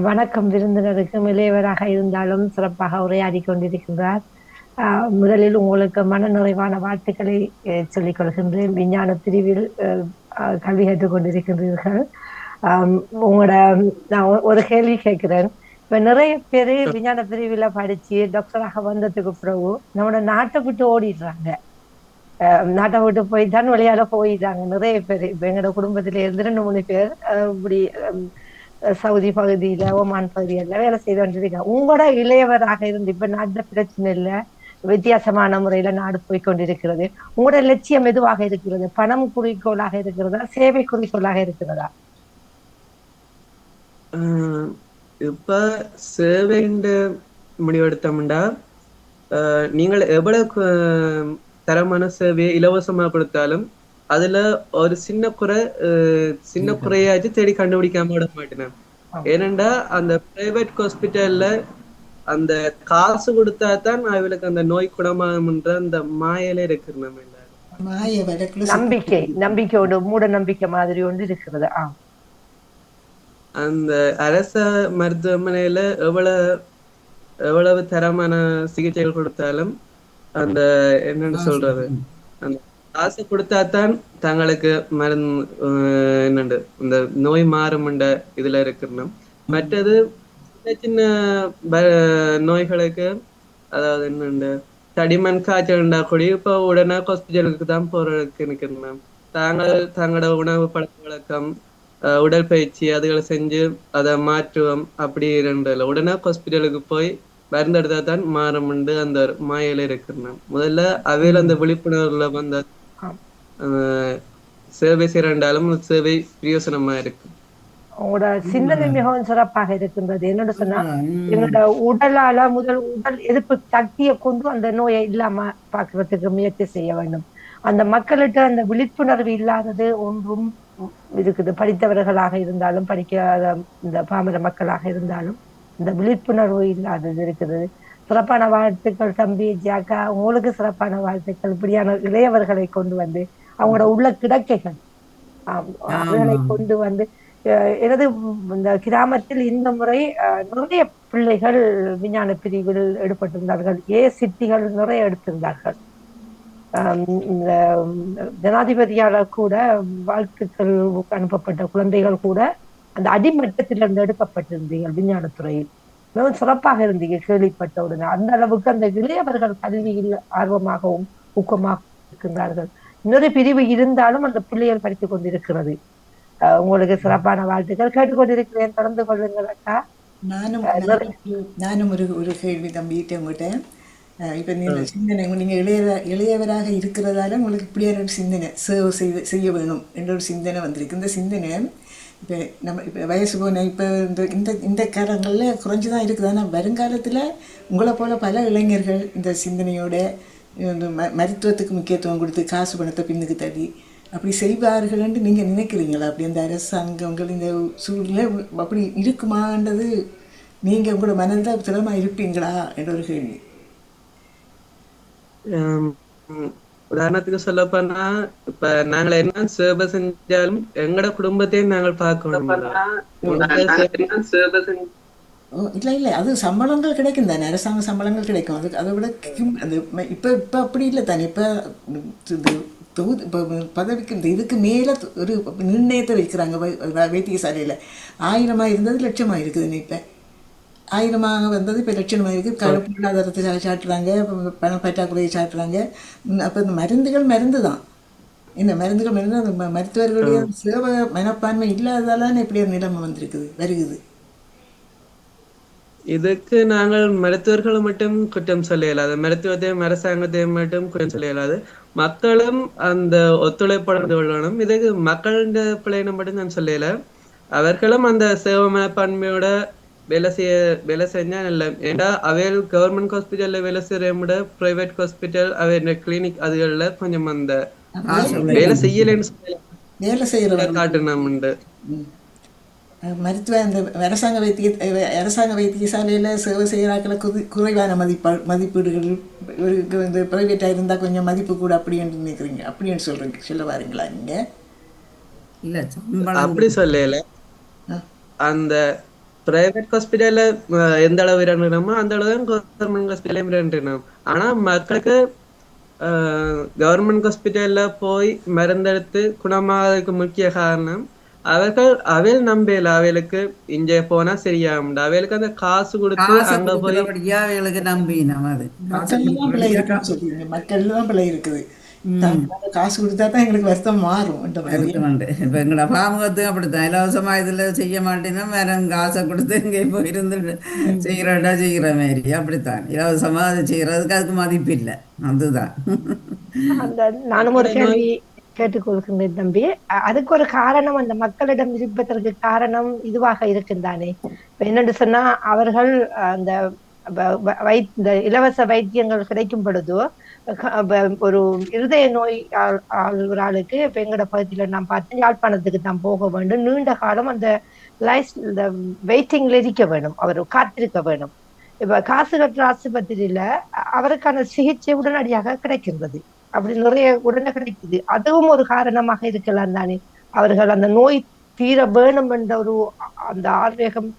வணக்கம். விருந்தினருக்கும் இளையவராக இருந்தாலும் சிறப்பாக உரையாடி கொண்டிருக்கின்றார். முதலில் உங்களுக்கு மன நிறைவான வாழ்த்துக்களை சொல்லிக் கொள்கின்றேன். விஞ்ஞான பிரிவில் கல்வி கற்றுக் கொண்டிருக்கின்றீர்கள். உங்களோட நான் ஒரு கேள்வி கேட்கிறேன். இப்ப நிறைய பேர் விஞ்ஞான பிரிவில் படிச்சு டாக்டராக வந்ததுக்கு பிறகு நம்மளோட நாட்டை விட்டு ஓடிடுறாங்க. நாட்டை விட்டு போய் தான் விளையாட போயிட்டாங்க நிறைய பேர். இப்ப எங்களோட குடும்பத்தில இருந்து 2-3 பேர் இப்படி சவுதி பகுதியில, ஓமான் பகுதியில வேலை செய்து கொண்டிருக்காங்க. உங்களோட இளையவராக இருந்து இப்ப நாட்டு பிரச்சனை இல்ல, வித்தியாசமான முறையில நாடு போய் கொண்டிருக்கிறது. உங்களோட லட்சியம் எதுவாக இருக்கிறது? பணம் குறிக்கோளாக இருக்கிறதா, சேவை குறிக்கோளாக இருக்கிறதா? இப்ப சேவைன்ற முடிவெடுத்தோம்டா, நீங்கள் எவ்வளவு தரமான சேவையை இலவசமா கொடுத்தாலும் அதுல ஒரு சின்ன குறையாச்சு தேடி கண்டுபிடிக்காம விட மாட்டேன். ஏனெண்டா அந்த பிரைவேட் ஹாஸ்பிட்டல்ல அந்த காசு கொடுத்தா தான் அவளுக்கு அந்த நோய் குணமாகும்ன்ற அந்த மாயில இருக்கு. நம்ம நம்பிக்கையோட மூட நம்பிக்கை மாதிரி ஒன்று இருக்கிறது. அந்த அரச மருத்துவமனையில எவ்வளவு தரமான சிகிச்சைகள் கொடுத்தாலும் அந்த என்னன்னு சொல்றது, அந்த காசு கொடுத்தாதான் தங்களுக்கு மருந்து என்னண்டு இந்த நோய் மாறும்ன்ற இதுல இருக்கணும். மற்றது சின்ன சின்ன நோய்களுக்கு, அதாவது என்னண்டு தடிமண் காய்ச்சல்ண்டா கூட இப்ப உடனே ஹாஸ்பிட்டலுக்கு தான் போறதுக்கு நிக்கணும். தங்களோட உணவு பழக்க வழக்கம், உடற்பயிற்சி அதுகளை செஞ்சு அதை மாற்றுவோம். அப்படி இருந்ததில்ல, உடனே ஹாஸ்பிட்டலுக்கு போய் மருந்து எடுத்தா தான் மாறும்ண்டு அந்த மாயில இருக்கணும். முதல்ல அவையில அந்த விழிப்புணர்வுல வந்த சேவை செய்யறாலும் சேவை பிரயோசனமா இருக்கு. உங்களோட சிந்தனை மிகவும் சிறப்பாக இருக்கின்றது. என்னோட சொன்னா எங்களோட உடல் எதிர்ப்பு சக்தியை கொண்டு அந்த நோயை இல்லாம பாக்குறதுக்கு முயற்சி செய்ய வேண்டும். அந்த மக்கள்கிட்ட அந்த விழிப்புணர்வு இல்லாதது ஒன்றும் இருக்குது. படித்தவர்களாக இருந்தாலும் படிக்காத இந்த பாமர மக்களாக இருந்தாலும் இந்த விழிப்புணர்வு இல்லாதது இருக்குது. சிறப்பான வாழ்த்துக்கள் தம்பி ஜாக்கா, உங்களுக்கு சிறப்பான வாழ்த்துக்கள். இப்படியான இளையவர்களை கொண்டு வந்து அவங்களோட உள்ள கிடக்கைகள் அவர்களை ஆமாம். கொண்டு வந்து எனது இந்த கிராமத்தில் இந்த முறை நிறைய பிள்ளைகள் விஞ்ஞான பிரிவில் ஈடுபட்டிருந்தார்கள். சிட்டிகள் நிறைய எடுத்திருந்தார்கள். இந்த ஜனாதிபதியால கூட வாழ்த்துக்கள் அனுப்பப்பட்ட குழந்தைகள் கூட அந்த அடிமட்டத்திலிருந்து எடுக்கப்பட்டிருந்தீர்கள் விஞ்ஞானத்துறையில். மிகவும் சிறப்பாக இருந்தீங்க கேள்விப்பட்ட உடனே. அந்த அளவுக்கு அந்த இளையவர்கள் கல்வியில் ஆர்வமாகவும் ஊக்கமாக இருக்கின்றார்கள். இன்னொரு பிரிவு இருந்தாலும் அந்த பிள்ளைகள் படித்துக் கொண்டிருக்கிறது. உங்களுக்கு சிறப்பான வாழ்த்துக்கள். கேட்டுக்கொண்டிருக்கிறேன், தொடர்ந்து கொள்ளுங்கள் அக்கா. நானும் நானும் ஒரு ஒரு கேள்வி தம்பிகிட்ட உங்கள்கிட்ட. இப்போ நீங்கள் சிந்தனை நீங்கள் இளையவராக இருக்கிறதால உங்களுக்கு இப்படியான ஒரு சிந்தனை சேவ் செய்ய வேணும் என்ற ஒரு சிந்தனை வந்திருக்கு. இந்த சிந்தனை இப்போ நம்ம இப்போ வயசு போன இப்போ இந்த இந்த காலங்களில் குறைஞ்சி தான் இருக்குது. ஆனால் வருங்காலத்தில் உங்களை போல் பல இளைஞர்கள் இந்த சிந்தனையோட இந்த மருத்துவத்துக்கு முக்கியத்துவம் கொடுத்து காசு பணத்தை பின்னுக்கு தள்ளி அப்படி செய்வார்கள் என்று நீங்கள் நினைக்கிறீங்களா? அப்படி அந்த அரசாங்கங்கள் இந்த சூழ்நிலை அப்படி இருக்குமான்றது நீங்கள் உங்களோட மனதில் திறமாக இருப்பீங்களா என்ற ஒரு கேள்வி. உதாரணத்துக்கு சொல்ல போனா இப்ப நாங்க என்ன சேவை செஞ்சாலும் எங்கட குடும்பத்தையும் நாங்கள் பார்க்கணும். இல்லை இல்லை, அது சம்பளங்கள் கிடைக்கும் தானே, அரசாங்க சம்பளங்கள் கிடைக்கும். அதுக்கு அதை விட அந்த இப்போ இப்போ அப்படி இல்லை தானே. இப்போ இப்போ பதவிக்கு இந்த இதுக்கு மேலே ஒரு நிர்ணயத்தை வைக்கிறாங்க வைத்தியசாலையில். 1000 இருந்தது லட்சமாக இருக்குதுன்னு. இப்போ 1000 வந்தது இப்போ லட்சமாக இருக்குது. பொருளாதாரத்தை சாட்டுறாங்க, பணம் பற்றாக்குறையை சாட்டுறாங்க. அப்போ இந்த மருந்து தான், இந்த மருந்துகள் அந்த மருத்துவர்களுடைய சேவை மனப்பான்மை இல்லாததால இப்படி ஒரு நிலைமை வருகுது. இதுக்கு நாங்கள் மருத்துவர்களை மட்டும் குற்றம் சொல்ல இயலாது, மருத்துவத்தையும் அரசாங்கத்தையும் மட்டும் குற்றம் சொல்ல இயலாது. மக்களும் அந்த ஒத்துழைப்புடன் கொள்ளணும். இதுக்கு மக்களோட பிள்ளைகளை மட்டும் நான் சொல்லல, அவர்களும் அந்த சேவை மனப்பான்மையோட வேலை செஞ்சா நல்ல. ஏன்னா அவையில் கவர்மெண்ட் ஹாஸ்பிட்டல்ல வேலை செய்யற விட பிரைவேட் ஹாஸ்பிட்டல் அவை கிளினிக் அதுகள்ல கொஞ்சம் அந்த வேலை செய்யலன்னு காட்டணும். மருத்துவ அந்த அரசாங்க வைத்தியசாலையில் சேவை செய்கிறாக்களை குறைவான மதிப்பீடுகள் இந்த ப்ரைவேட்டாக இருந்தால் கொஞ்சம் மதிப்பு கூட அப்படின்னு நினைக்கிறீங்க, அப்படின்னு சொல்ல வாரீங்களா நீங்கள்? இல்லை அப்படி சொல்லல. அந்த பிரைவேட் ஹாஸ்பிட்டல்ல எந்த அளவு இரண்டுனமோ அந்த அளவு தான் கவர்மெண்ட் ஹாஸ்பிட்டலையும் இரண்டுனோம். ஆனா மக்களுக்கு கவர்மெண்ட் ஹாஸ்பிட்டல்ல போய் மருந்தெடுத்து குணமாவதற்கு முக்கிய காரணம் அவையில் நம்பல, அவைகளுக்கு இங்க போனா சரியாகும், அவைகளுக்கு அந்த காசு கொடுத்து அங்க போய் அவைகளுக்கு நம்பினோம். அது மக்கள் தான் பிள்ளை இருக்குது, காசு கொடுத்தா தான் எங்களுக்கு வருத்தம் மாறும். இப்போ எங்களோட பாமுகத்துக்கு அப்படித்தான், இலவசமாக இதில் செய்ய மாட்டேன்னா வேற காசை கொடுத்து இங்கே போயிருந்து செய்கிறோண்டா செய்கிற மாரி அப்படித்தான். இலவசமாக அதை செய்கிறதுக்கு அதுக்கு மதிப்பு இல்லை. அதுதான் நானும் ஒரு கேள்வி கேட்டுக்கொள்கின்றேன் தம்பி. அதுக்கு ஒரு காரணம் அந்த மக்களிடம் இருப்பதற்கு காரணம் இதுவாக இருக்குந்தானே. இப்ப என்னன்னு சொன்னா அவர்கள் அந்த இலவச வைத்தியங்கள் கிடைக்கும் பொழுதோ ஒரு இருதய நோய் ஒரு ஆளுக்கு இப்ப எங்கட பகுதியில நான் பார்த்தேன், யாழ்ப்பாணத்துக்கு தான் போக வேண்டும். நீண்ட காலம் அந்த இந்த வெயிட்டிங்ல இருக்க வேணும், அவர் காத்திருக்க வேணும். இப்ப காசு கட்டுற ஆஸ்பத்திரியில அவருக்கான சிகிச்சை உடனடியாக கிடைக்கின்றது, அப்படி நிறைய உடனே கிடைக்குது. அதுவும் ஒரு காரணமாக இருக்கலாம் தானே, அவர்கள் அந்த நோய் தீர வேணும் என்ற ஒரு அந்த ஆர்வேகம்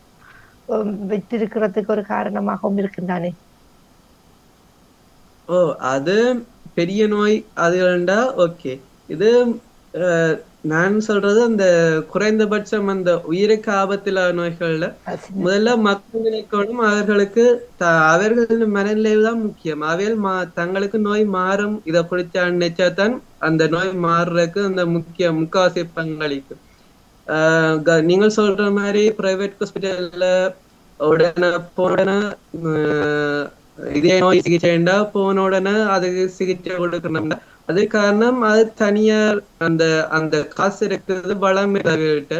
வைத்திருக்கிறதுக்கு ஒரு காரணமாகவும் இருக்குந்தானே. அது பெரிய நோய் அதுண்டா ஓகே. இது நான் சொல்றது அந்த குறைந்தபட்சம் அந்த உயிருக்கு ஆபத்துல நோய்கள்ல முதல்ல மக்கள் நினைக்கணும், அவர்களுக்கு அவர்கள் மனநிலை தான் முக்கியம். அவையில் தங்களுக்கு நோய் மாறும் இதை குடிச்சா நினைச்சாதான் அந்த நோய் மாறுறதுக்கு அந்த முக்காவாசி பங்களிக்கும். நீங்கள் சொல்ற மாதிரி பிரைவேட் ஹாஸ்பிட்டல்ல உடனே இதே நோய் சிகிச்சைண்டா போன உடனே அதுக்கு சிகிச்சை கொடுக்கணும்னா அது காரணம் அது தனியார் அந்த அந்த காசு இருக்கிறது வளம் விட்டு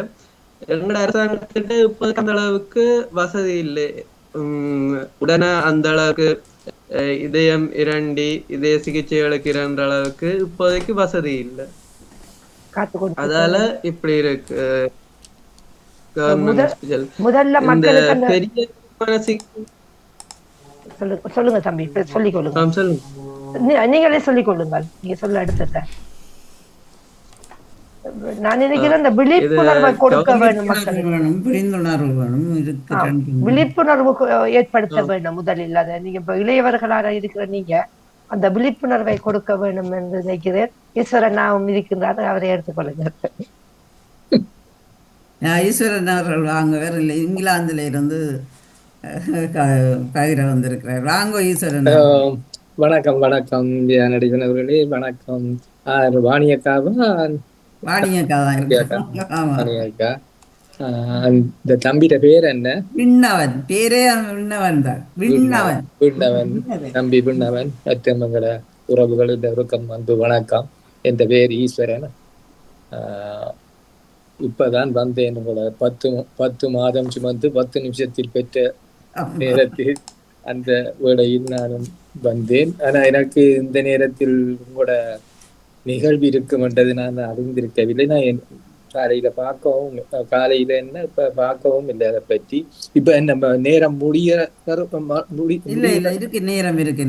எங்களோட அரசாங்கத்திட்ட இப்ப அந்த அளவுக்கு வசதி இல்லை. உடனே அந்த அளவுக்கு இதயம் இரண்டி இதய சிகிச்சைகளுக்கு இரண்ட அளவுக்கு இப்போதைக்கு வசதி இல்லை. அதால இப்படி இருக்கு கவர்மெண்ட் ஹாஸ்பிட்டல். முதல்ல மக்களுக்கு சொல்லுங்க தம்பி, சொல்லிக் கொள்ளுங்க. சொல்லுங்க. நீங்களே சொல்லிக் கொள்ளுங்கள், நீங்க சொல்ல அடுத்தத. நான் நினைக்கிறேன் இந்த இது விழிப்புணர்வை கொடுக்க வேணும் விழிப்புணர்வு மக்களுக்கு. வேணும், புரிந்துணர்வு வேணும். இதுக்கு ரெண்டும் விழிப்புணர்வு ஏற்படுத்த வேண்டும் முதலில். அதை நீங்க இப்ப இளையவர்களாக இருக்கிற நீங்க அந்த விழிப்புணர்வை கொடுக்க வேண்டும் என்று நினைக்கிறேன். ஈஸ்வரன் நாமும் இருக்கின்றார், அவரை எடுத்துக்கொள்ளுங்க. ஈஸ்வரன் அவர்கள் வாங்க வேற இல்லை, இங்கிலாந்துல இருந்து பகிர வந்திருக்கிறார். வாங்க ஈஸ்வரன் அவர்கள். வணக்கம் வணக்கம் நடிகன் அவர்களே, வணக்கம். வாணியக்காவா? வாணியக்கா தான் இருக்கு. ஆமா, வாணியக்கா. இந்த தம்பிட பேர் என்ன? விண்ணவன். பேரே விண்ணவன் தான். விண்ணவன். விண்ணவன். தம்பி விண்ணவன். மங்கள உறவுகள் இருக்கும் அன்பு வணக்கம். என் பேர் ஈஸ்வரன். இப்பதான் வந்தேன். உங்களை 10 மாதம் சுமந்து 10 நிமிஷத்தில் பெற்ற நேரத்தில் அந்த வேளையில் நானும் வந்தேன். ஆனா எனக்கு இந்த நேரத்தில் உங்களோட நிகழ்வு இருக்கும் என்றது நான் அறிந்திருக்கவில்லை. நான் காலையில காலையில என்ன இப்ப பார்க்கவும் இல்லை அதை பற்றி. இப்ப நம்ம நேரம் இல்ல இல்ல இருக்கு, நேரம் இருக்கு,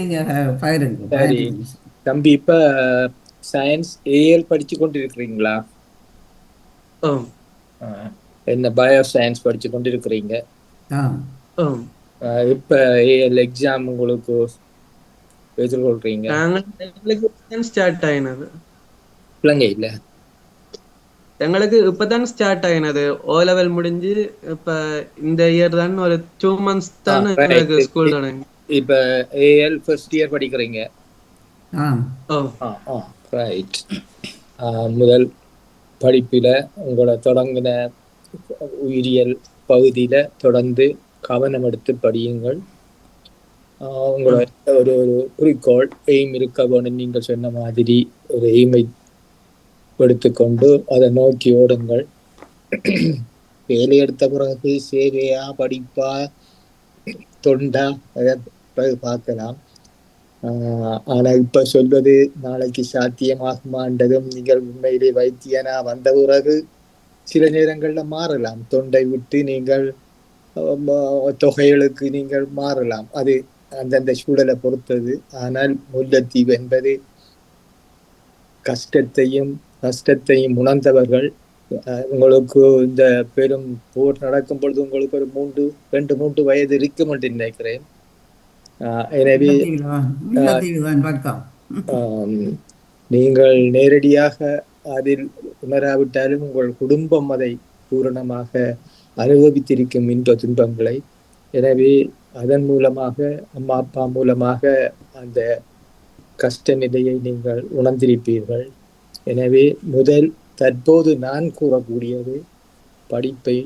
நீங்க பகிருங்க. சரி தம்பி, இப்ப சயின்ஸ் ஏஎல் படிச்சு கொண்டிருக்கிறீங்களா? என்ன பயோ சயின்ஸ் படிச்சு கொண்டிருக்கிறீங்க? இப்ப ஏஎல் எக்ஸாம் உங்களுக்கு எதிர்கொள்றீங்க? ஸ்டார்ட் ஆயினது பிள்ளைங்க இல்ல, எங்களுக்கு இப்பதான் ஸ்டார்ட் ஆயினது. ஓ லெவல் முடிஞ்சு இப்ப இந்த இயர் தான் ஒரு 2 months தான் எங்களுக்கு ஸ்கூல் தொடங்கி. இப்ப ஏஎல் ஃபர்ஸ்ட் இயர் படிக்கிறீங்க? ரைட். முதல் படிப்பில உங்களை தொடங்கின உயிரியல் பகுதியில தொடர்ந்து கவனம் எடுத்து படியுங்கள். உங்களோட ஒரு குறிக்கோள் எய்ம் இருக்க வேணும். நீங்கள் சொன்ன மாதிரி ஒரு எய்மை எடுத்துக்கொண்டு அதை நோக்கி ஓடுங்கள். வேலை எடுத்த பிறகு சேவையா படிப்பா தொண்டா அதை பார்க்கலாம். ஆனா இப்ப சொல்வது நாளைக்கு சாத்தியமாகுமான்றதும் நீங்கள் உண்மையிலே வைத்தியனா வந்த பிறகு சில நேரங்கள்ல மாறலாம். தொண்டை விட்டு நீங்கள் தொகைகளுக்கு நீங்கள் மாறலாம். அது அந்தந்த சூழலை பொறுத்தது. ஆனால் முல்லைத்தீவு என்பது கஷ்டத்தையும் உணர்ந்தவர்கள். உங்களுக்கு இந்த பெரும் போர் நடக்கும் பொழுது உங்களுக்கு ஒரு 2-3 வயது இருக்கும் என்று நினைக்கிறேன். எனவே நீங்கள் நேரடியாக அதில் உணராவிட்டாலும் உங்கள் குடும்பம் அதை பூரணமாக அனுபவித்திருக்கும் இன்ப துன்பங்களை. எனவே அதன் மூலமாக அம்மா அப்பா மூலமாக அந்த கஷ்ட நிலையை நீங்கள் உணர்ந்திருப்பீர்கள். எனவே தற்போது நான் கூறக்கூடியது படிப்பை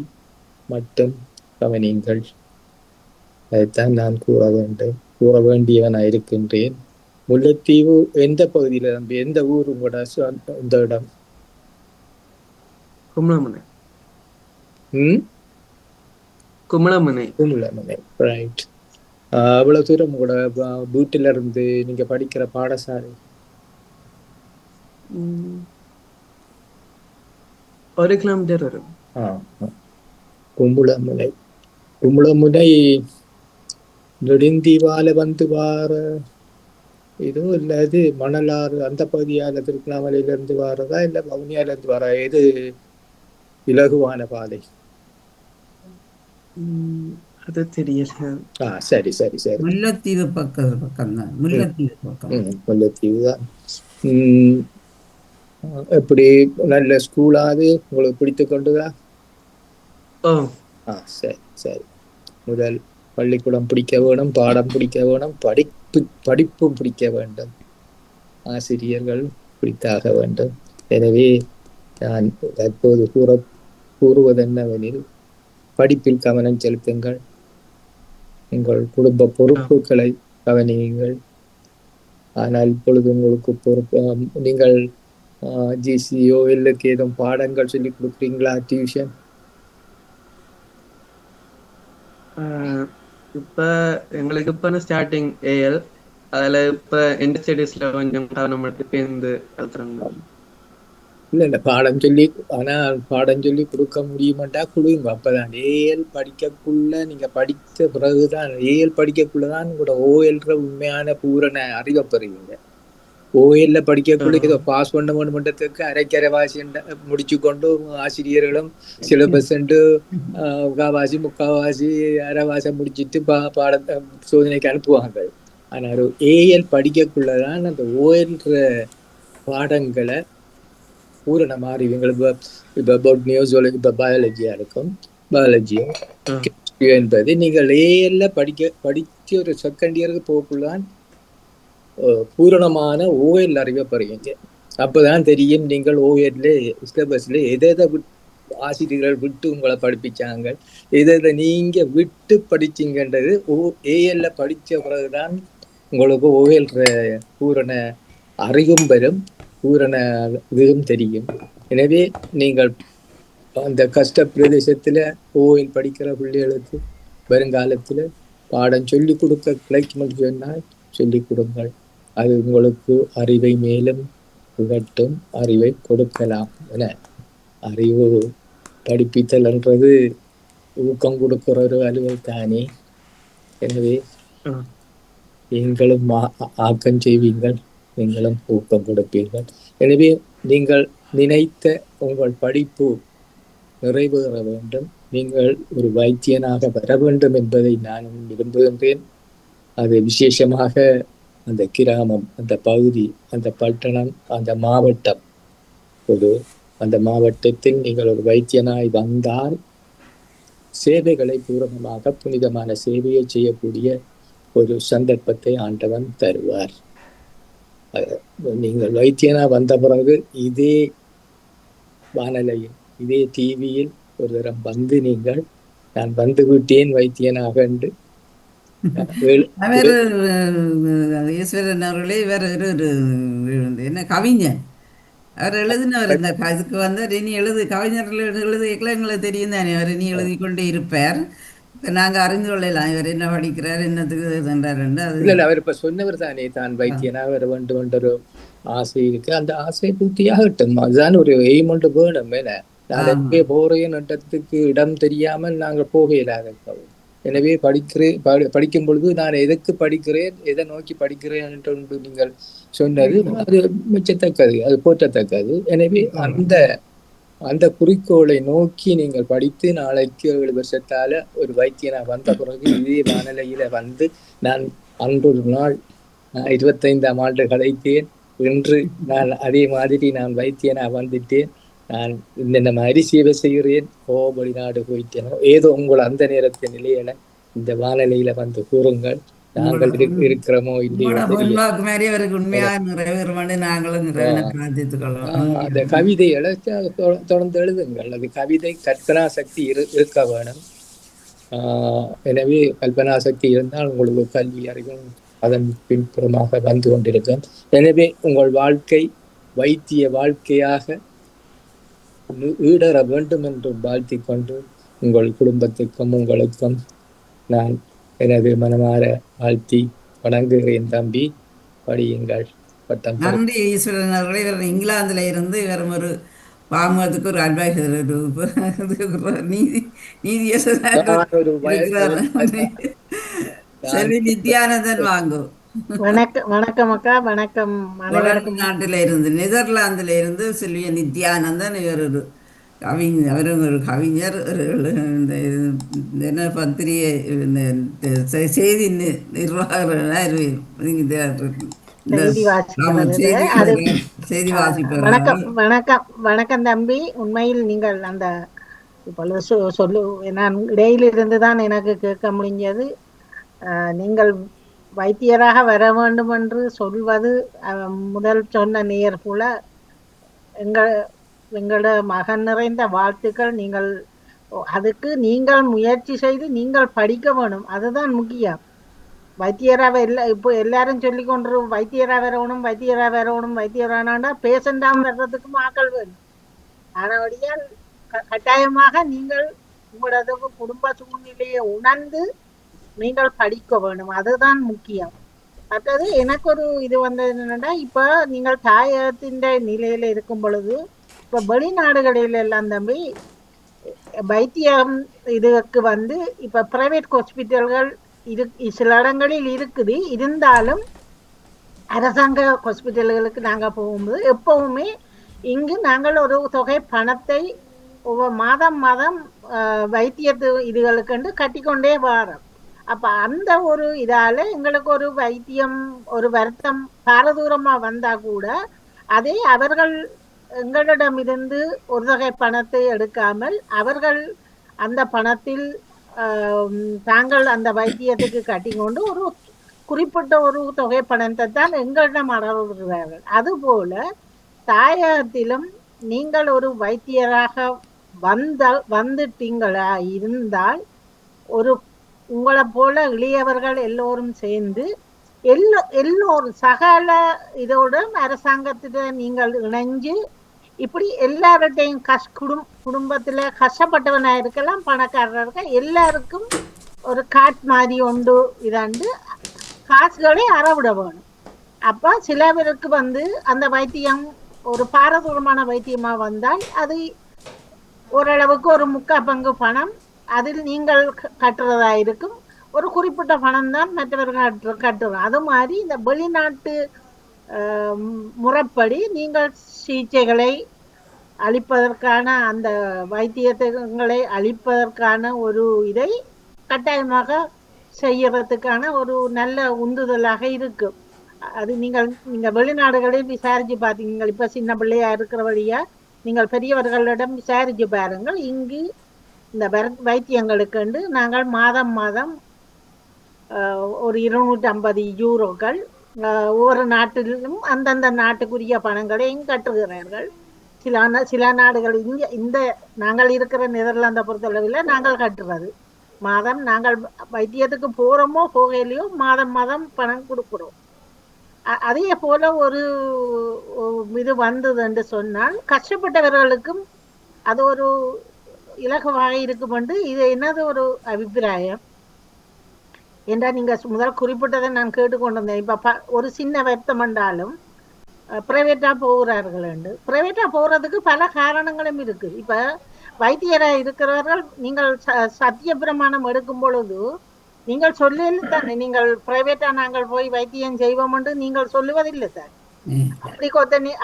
மட்டும் கவனியுங்கள். அதைத்தான் நான் கூற வேண்டியவனாக இருக்கின்றேன். முல்லைத்தீவு எந்த பகுதியில நம்பி, எந்த ஊர் உங்களோட இந்த இடம்? கும்பலமனை. ரைட். அவ்வளவு தூரம் உங்களோட வீட்டில இருந்து நீங்க படிக்கிற பாடசாலை? 1 kilometer வரும். கும்பலமுனை நெடுந்தீவால வந்து வார இதோ இல்ல, இது மணலாறு அந்த பகுதியால திருவண்ணாமலையில இருந்து வாரதா இல்ல வவுனியால இருந்து வர, எது இலகுவான பாதை? அது தெரியல. சரி சரி சரி. முல்லைத்தீவு பக்கம் தான். முல்லைத்தீவு தான். எப்படி நல்ல ஸ்கூலாது உங்களுக்கு பிடித்து கொண்டுதா? சரி சரி. முதல் பள்ளிக்கூடம் பிடிக்க வேணும், பாடம் பிடிக்க வேணும், படிப்பும் பிடிக்க வேண்டும், ஆசிரியர்கள் பிடித்தாக வேண்டும். எனவே நான் தற்போது கூறுவதென்னவெனில், படிப்பில் கவனம் செலுத்துங்கள், உங்கள் குடும்ப பொறுப்புகளை கவனியுங்கள். ஆனால் இப்பொழுது உங்களுக்கு பொறுப்பு, நீங்கள் ஜிசிஓ இல்லக்கு ஏதும் பாடங்கள் சொல்லி கொடுக்குறீங்களா? டியூஷன்? இப்ப எங்களுக்கு இப்ப ஸ்டார்டிங் ஏஎல், அதுல இப்ப எந்த ஸ்டடீஸ்ல கொஞ்சம் கவனம் எடுத்து பேருந்து கலத்துறாங்க. இல்ல இல்ல பாடம் சொல்லி, ஆனா பாடம் சொல்லி கொடுக்க முடியுமாட்டா கொடுங்க. அப்பதான் ஏஎல் படிக்கக்குள்ள நீங்க படித்த பிறகுதான் ஏஎல் படிக்கக்குள்ளதான் உங்களோட ஓஎல்ற உண்மையான பூரண அறிவை பெறுவீங்க. ஓஎல்ல படிக்கக்குள்ள ஏதோ பாஸ் பண்ண வேண்டுமன்றதுக்கு அரைக்கரை வாசி முடிச்சு கொண்டு ஆசிரியர்களும் சிலபஸ் முக்காவாசி முக்காவாசி அரைவாசி முடிச்சிட்டு பாடத்தை சோதனைக்கு அனுப்புவாங்க. ஆனா ஒரு ஏஎல் படிக்கக்குள்ளதான் அந்த ஓஎல்ற பாடங்களை பூரண மாறி இவங்களுக்கு இப்போ பொட்னியோ இப்போ பயாலஜியா இருக்கும். பயாலஜியோ கெமிஸ்ட்ரியோ என்பது நீங்கள் ஏஎல்ல படிச்சு ஒரு செகண்ட் இயருக்கு போகக்குள்ளான் பூரணமான ஓஎல் அறிவை பெறுவீங்க. அப்பதான் தெரியும் நீங்கள் ஓஎல்ல சிலபஸ்ல எதை ஆசிரியர்கள் விட்டு உங்களை படிப்பிச்சாங்க, எதை நீங்க விட்டு படிச்சீங்கன்றது ஏஎல்ல படிச்ச பிறகுதான் உங்களுக்கு ஓஎல் பூரண அறிவும் பெறும், பூரண இதுவும் தெரியும். எனவே நீங்கள் அந்த கஷ்ட பிரதேசத்துல ஓஎல் படிக்கிற பிள்ளைகளுக்கு வருங்காலத்துல பாடம் சொல்லி கொடுக்க கிடைக்கும் சொன்னால் சொல்லிக் கொடுங்கள். அது உங்களுக்கு அறிவை மேலும் புகட்டும், அறிவை கொடுக்கலாம். என அறிவு படிப்பித்தல் என்றது ஊக்கம் கொடுக்கிற ஒரு அலுவல் தானே. எனவே நீங்களும் ஆக்கம் செய்வீங்கள், நீங்களும் ஊக்கம் கொடுப்பீர்கள். எனவே நீங்கள் நினைத்த உங்கள் படிப்பு நிறைவேற வேண்டும், நீங்கள் ஒரு வைத்தியனாக வர வேண்டும் என்பதை நான் விரும்புகின்றேன். அது விசேஷமாக அந்த கிராமம், அந்த பகுதி, அந்த பட்டணம், அந்த மாவட்டம், அந்த மாவட்டத்தில் நீங்கள் ஒரு வைத்தியனாய் வந்தால் சேவைகளை பூரணமாக புனிதமான சேவையை செய்யக்கூடிய ஒரு சந்தர்ப்பத்தை ஆண்டவன் தருவார். நீங்கள் வைத்தியனா வந்த பிறகு இதே வானொலியில், இதே டிவியில் ஒரு தரம் வந்து நீங்கள் நான் வந்து விட்டேன் வைத்தியனாக என்று ஈஸ்வரன் அவர்களே இவர் ஒரு என்ன கவிஞன், அவர் எழுதினவர். இந்த இதுக்கு வந்து இனி கவிஞர்கள் எழுதுகளை எங்களுக்கு தெரியும் தானே, அவர் இனி எழுதி கொண்டே இருப்பார். நாங்கள் அறிந்து கொள்ளலாம் இவர் என்ன படிக்கிறார், என்னத்துக்கு சென்றார் என்று. அது இல்லை, அவர் இப்ப சொன்னவர் தானே தான் வைத்தியனாக வர வேண்டும் என்ற ஒரு ஆசை இருக்கு. அந்த ஆசை பூர்த்தியாகட்டும், அதுதான் ஒரு எய்ம் ஒன்று வேணும். என்ன நான் எங்கே போறேன் என்றதுக்கு இடம் தெரியாமல் நாங்கள் போக இயலாத. எனவே படிக்கும் பொழுது நான் எதற்கு படிக்கிறேன், எதை நோக்கி படிக்கிறேன் என்று நீங்கள் சொன்னது அது மிச்சத்தக்கது, அது போற்றத்தக்கது. எனவே அந்த குறிக்கோளை நோக்கி நீங்கள் படித்து நாளைக்கு 7 வருஷத்தால ஒரு வைத்தியனா வந்த பிறகு இதே வானிலையில வந்து நான் அன்றொரு நாள் 25ஆம் ஆண்டு கதைத்தேன், இன்று நான் அதே மாதிரி நான் வைத்தியனா வந்துட்டேன், நான் இந்த மாதிரி சேவை செய்கிறேன், வெளிநாடு போயிட்டேனோ ஏதோ உங்களை அந்த நேரத்தின் நிலையில இந்த வானிலையில வந்து கூறுங்கள், நாங்கள் இருக்கிறோமோ இல்லையோ. அந்த கவிதைகளை தொடர்ந்து எழுதுங்கள். அது கவிதை கற்பனா சக்தி இருக்க வேணும். எனவே கல்பனா சக்தி இருந்தால் உங்களுக்கு கல்வி அறிவும் அதன் பின்புறமாக வந்து கொண்டிருக்கும். எனவே உங்கள் வாழ்க்கை வைத்திய வாழ்க்கையாக ஈடற வேண்டும் என்று வாழ்த்திக் கொண்டு உங்கள் குடும்பத்துக்கும் உங்களுக்கும் நான் எனது மனமாற வாழ்த்தி வணங்குகிறேன். தம்பி, படியுங்கள். பட்டம். நன்றி ஈஸ்வரன் அவர்களே. இவர் இங்கிலாந்துல இருந்து இவர் ஒரு வாங்குவதற்கு ஒரு அட்வைசர், செல்வி நித்யானந்தன் வாங்கும். வணக்கம் அக்கா. வணக்கம். நாட்டில இருந்து நெதர்லாந்துல இருந்து செல்வி நித்யானந்தன். இவர் ஒரு கவிஞர், அவரும் ஒரு கவிஞர், என்ன பத்திரிகை செய்தி நிர்வாகர், செய்தி வாசிப்பார். வணக்கம் தம்பி. உண்மையில் நீங்கள் அந்த இப்பொழுது நான் இடையிலிருந்து தான் எனக்கு கேட்க முடிஞ்சது. நீங்கள் வைத்தியராக வர வேண்டும் என்று சொல்வது முதல் சொன்ன நேயர் போல எங்களோட மகன் நிறைந்த வாழ்த்துக்கள். அதுக்கு நீங்கள் முயற்சி செய்து நீங்கள் படிக்க வேணும், அதுதான் முக்கியம். வைத்தியராக இப்போ எல்லாரும் சொல்லி கொண்டு வைத்தியராக வரணும் பேஷண்டாக வர்றதுக்கு ஆக்கள் வேணும். ஆனபடியால் கட்டாயமாக நீங்கள் உங்களோட குடும்ப சூழ்நிலையை உணர்ந்து நீங்கள் படிக்க வேணும், அதுதான் முக்கியம். மற்றது எனக்கு ஒரு இது வந்தது என்னன்னா, இப்ப நீங்கள் தாயகத்தின் நிலையில இருக்கும் பொழுது இப்ப வெளிநாடுகளில் எல்லாம் தம்பி வைத்தியம் இதுக்கு இப்ப பிரைவேட் ஹாஸ்பிட்டல்கள் சில இடங்களில் இருக்குது. இருந்தாலும் அரசாங்க ஹாஸ்பிட்டல்களுக்கு நாங்க போகும்போது எப்பவுமே இங்கு நாங்கள் ஒரு தொகை பணத்தை ஒவ்வொரு மாதம் மாதம் வைத்தியத்து இதுகளுக்கு கட்டிக்கொண்டே வரோம். அப்ப அந்த ஒரு இதால எங்களுக்கு ஒரு வைத்தியம் ஒரு வருத்தம் பாரதூரமா வந்தா கூட அதை அவர்கள் எங்களிடமிருந்து ஒரு தொகை பணத்தை எடுக்காமல் அவர்கள் அந்த பணத்தில் தாங்கள் அந்த வைத்தியத்துக்கு கட்டிக்கொண்டு ஒரு குறிப்பிட்ட ஒரு தொகை பணத்தை தான் எங்களிடம் அறவுகிறார்கள். அதுபோல தாயகத்திலும் நீங்கள் ஒரு வைத்தியராக வந்துட்டீங்களா இருந்தால் ஒரு உங்களை போல இளையவர்கள் எல்லோரும் சேர்ந்து எல்லோரும் சகல இதோடும் அரசாங்கத்திட்ட நீங்கள் இணைஞ்சு இப்படி எல்லார்டையும் குடும்பத்துல கஷ்டப்பட்டவனா இருக்கலாம், பணக்காரராக இருக்க, எல்லாருக்கும் ஒரு காட் மாதிரி ஒன்று இதாண்டு காசுகளை அறவிட வேணும். அப்ப சில பேருக்கு அந்த வைத்தியம் ஒரு பாரதூரமான வைத்தியமா வந்தால் அது ஓரளவுக்கு ஒரு 3/4 பங்கு பணம் அதில் நீங்கள் கட்டுறதா இருக்கும். ஒரு குறிப்பிட்ட பணம் தான் மற்றவர்கள் கட்டுறோம். அது மாதிரி இந்த வெளிநாட்டு முறைப்படி நீங்கள் சிகிச்சைகளை அளிப்பதற்கான அந்த வைத்தியங்களை அளிப்பதற்கான ஒரு இதை கட்டாயமாக செய்யறதுக்கான ஒரு நல்ல உந்துதலாக இருக்கும். அது நீங்க வெளிநாடுகளில் விசாரிச்சு பார்த்தீங்க. இப்ப சின்ன பிள்ளையா இருக்கிற வழியா நீங்கள் பெரியவர்களிடம் விசாரிச்சு பாருங்கள். இங்கு இந்த வைத்தியங்களுக்கு நாங்கள் மாதம் மாதம் ஒரு 250 யூரோக்கள் ஒவ்வொரு நாட்டிலும் அந்தந்த நாட்டுக்குரிய பணங்களையும் கட்டுகிறார்கள். சில நாடுகள் இந்த நாங்கள் இருக்கிற நெதர்லாந்தை பொறுத்தளவில் நாங்கள் கட்டுறது மாதம் நாங்கள் வைத்தியத்துக்கு போறோமோ போகலையோ மாதம் மாதம் பணம் கொடுக்குறோம். அதே போல ஒரு இது வந்தது என்று சொன்னால் கஷ்டப்பட்டவர்களுக்கும் அது ஒரு இலகுவாக இருக்கும் என்று இது என்னது ஒரு அபிப்பிராயம் என்றால் நீங்க முதல் குறிப்பிட்டதை நான் கேட்டுக்கொண்டு வந்தேன். இப்ப ஒரு சின்ன வருத்தம் என்றாலும் பிரைவேட்டா போகிறார்கள் என்று. பிரைவேட்டா போறதுக்கு பல காரணங்களும் இருக்கு. இப்ப வைத்தியரா இருக்கிறவர்கள் நீங்கள் சத்திய பிரமாணம் எடுக்கும் பொழுது நீங்கள் சொல்லல தானே, நீங்கள் பிரைவேட்டா நாங்கள் போய் வைத்தியம் செய்வோம் என்று நீங்கள் சொல்லுவதில்லை சார்.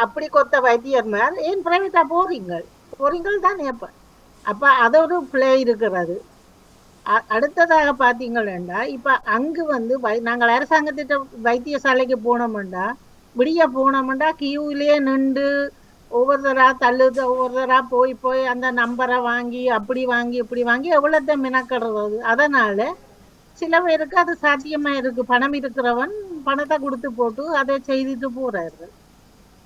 அப்படி கொத்த வைத்தியர் மேல் ஏன் பிரைவேட்டா போறீங்கள் தானே. அப்ப அதோட பிழை இருக்கிறது. அடுத்ததாக பாத்தீங்கன்னா இப்ப அங்கு நாங்கள் அரசாங்கத்திட்ட வைத்தியசாலைக்கு போனோம்டா விடிய போனோம்டா கியூவிலேயே நின்று ஒவ்வொருத்தரா ஒவ்வொருத்தரா போய் அந்த நம்பரை வாங்கி அப்படி வாங்கி இப்படி வாங்கி எவ்வளோத்த மினக்கிடுறது. அதனால சில பேருக்கு அது சாத்தியமா இருக்கு. பணம் இருக்கிறவன் பணத்தை கொடுத்து போட்டு அதை செய்துட்டு போறாரு.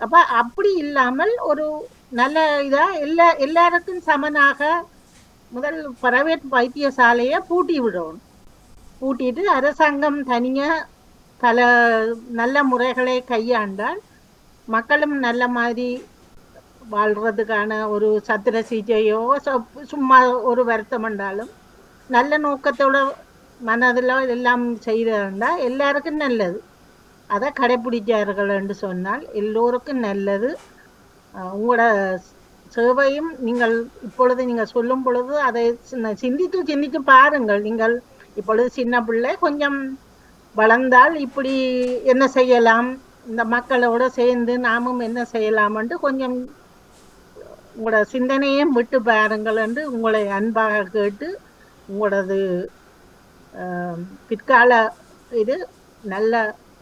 அப்ப அப்படி இல்லாமல் ஒரு நல்ல இதா எல்லாருக்கும் சமனாக முதல் பிரைவேட் வைத்தியசாலையை பூட்டி விடணும். பூட்டிட்டு அரசாங்கம் தனியா பல நல்ல முறைகளை கையாண்டால் மக்களும் நல்ல மாதிரி வாழ்றதுக்கான ஒரு சத்திர சிகிச்சையோ சும்மா ஒரு வருத்தம் என்றாலும் நல்ல நோக்கத்தோட மனதில் எல்லாம் செய்திருந்தா எல்லாருக்கும் நல்லது. அதை கடைபிடிச்சார்கள் என்று சொன்னால் எல்லோருக்கும் நல்லது. உங்களோட சேவையும் நீங்கள் இப்பொழுது நீங்கள் சொல்லும் பொழுது அதை சிந்தித்து பாருங்கள். நீங்கள் இப்பொழுது சின்ன பிள்ளை கொஞ்சம் வளர்ந்தால் இப்படி என்ன செய்யலாம், இந்த மக்களோட சேர்ந்து நாமும் என்ன செய்யலாம் என்று கொஞ்சம் உங்களோட சிந்தனையும் விட்டு பாருங்கள் என்று உங்களை அன்பாக கேட்டு உங்களது பிற்கால இது நல்ல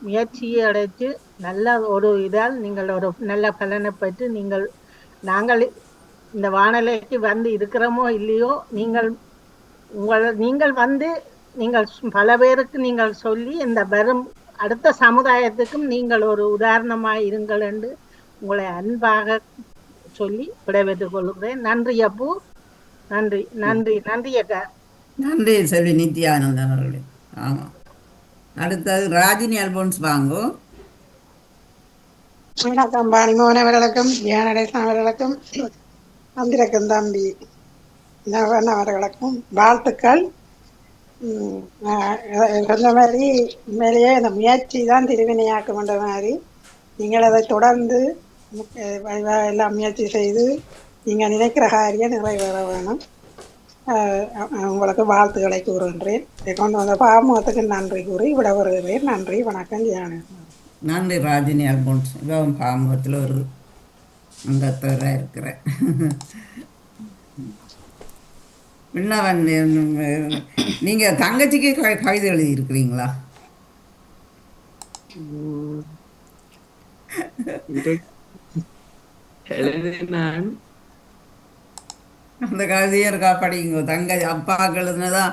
முயற்சியை அடைத்து நல்ல ஒரு இதால் நீங்கள் ஒரு நல்ல பலனை பெற்று நாங்கள் இந்த வானிலைக்கு இருக்கிறோமோ இல்லையோ நீங்கள் நீங்கள் பல பேருக்கு நீங்கள் சொல்லி இந்த வரும் அடுத்த சமுதாயத்துக்கும் நீங்கள் ஒரு உதாரணமாய் இருங்கள் என்று உங்களை அன்பாக சொல்லி விடைபெற்றுக் கொள்கிறேன். நன்றி அப்பு. நன்றி நன்றி நன்றி அக்கா. நன்றி செல்வி நித்யானந்தன் அவர்களே. ஆமாம், அடுத்தது ராஜினி அல்போன்ஸ் வாங்கோ. வணக்கம் பாணிமோகன் அவர்களுக்கும் தியானடேசன் அவர்களுக்கும் வந்திருக்கும் தம்பி நவன் அவர்களுக்கும் வாழ்த்துக்கள். சொன்ன மாதிரி உண்மையிலேயே இந்த முயற்சி தான் திருவினையாக்குன்ற மாதிரி நீங்கள் அதை தொடர்ந்து எல்லாம் முயற்சி செய்து நீங்கள் நினைக்கிற காரியம் நிறைவேற வேணும். உங்களுக்கு வாழ்த்துக்களை கூறுகின்றேன். கொண்டு வந்த பாமுகத்துக்கு நன்றி கூறி விட வருகிறேன். நன்றி, வணக்கம். ஜியானு. நன்றி ராஜினி அல்போன்ஸ். இவன் பாமுகத்தில் ஒரு அங்கத்தவராக இருக்கிறேன். விண்ணவன், நீங்கள் தங்கச்சிக்கு கவிதை எழுதியிருக்கிறீங்களா? எழுதினான். அந்த கவிதையை இருக்கா படிங்க. அப்பாவுக்கு எழுதுனதா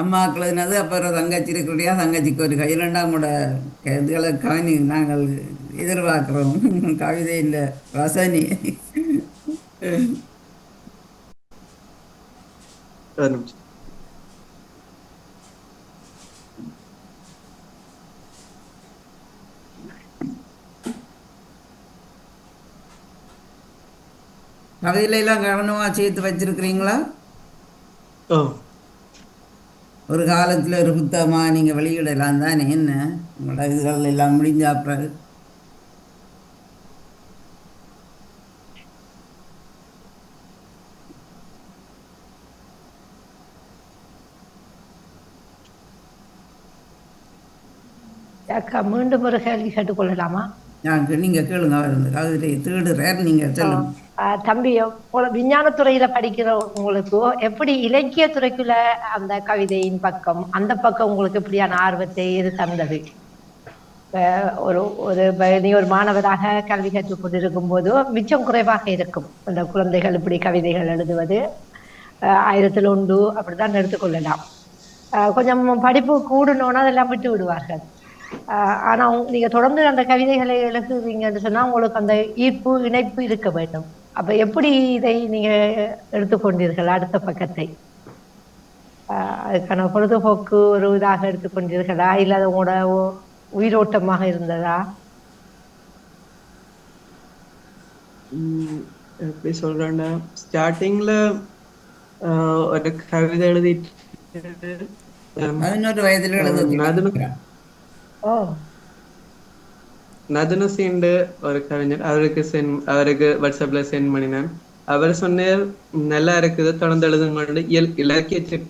அம்மாவுக்கு எழுதுனது, அப்புறம் தங்கச்சி இருக்கிறியா, தங்கச்சிக்கு ஒரு இரண்டாம் கூட இதுகளை கவனி நாங்கள் எதிர்பார்க்குறோம். கவிதையில் ரசனி. ஒரு நிமிஷம். கவிதையில எல்லாம் கவனமாக சேர்த்து வச்சிருக்கிறீங்களா? ஒரு காலத்தில் ஒரு புத்தகமாக நீங்கள் வெளியிடலாம் தானே? என்ன உங்களோட இதுகள் எல்லாம் முடிஞ்ச அப்புறம் அக்கா மீண்டும் ஒரு கேள்வி கேட்டுக்கொள்ளலாமா? நீங்கள் கேளுங்க. அவர் கவிதை தேடுறார், நீங்கள் சொல்லுங்க. தம்பி, விஞ்ஞானத்துறையில படிக்கிற உங்களுக்கு எப்படி இலக்கியத்துறைக்குள்ள அந்த கவிதையின் பக்கம், அந்த பக்கம் உங்களுக்கு எப்படியான ஆர்வத்தை எது தந்தது? நீ ஒரு மாணவராக கல்வி கற்றுக் கொண்டிருக்கும் போது மிச்சம் குறைவாக இருக்கும் அந்த குழந்தைகள் இப்படி கவிதைகள் எழுதுவது. 1001 அப்படித்தான் எடுத்துக்கொள்ளலாம். கொஞ்சம் படிப்பு கூடணும்னா அதெல்லாம் விட்டு விடுவார்கள். ஆனா நீங்க தொடர்ந்து அந்த கவிதைகளை எழுதுறீங்கன்னு சொன்னா உங்களுக்கு அந்த ஈர்ப்பு, இணைப்பு இருக்க வேண்டும். அப்ப எப்படி இதை நீங்க எடுத்துக்கொண்டீர்கள் அடுத்த பக்கத்தை? அதுக்கான பொழுதுபோக்கு ஒரு இதாக எடுத்துக்கொண்டீர்களா, இல்ல அது உங்களோட உயிரோட்டமாக இருந்ததா? எப்படி சொல்றேன்னா, ஸ்டார்டிங்ல ஒரு கவிதை எழுதிட்டு 11 வயதில் எழுத நதுனசீண்டு ஒரு கவிஞர், அவருக்கு வாட்ஸ்அப்ல சென்ட் பண்ணினேன். அவர் சொன்னார் நல்லா இருக்குது, தொடர்ந்து எழுதுங்க. இலக்கிய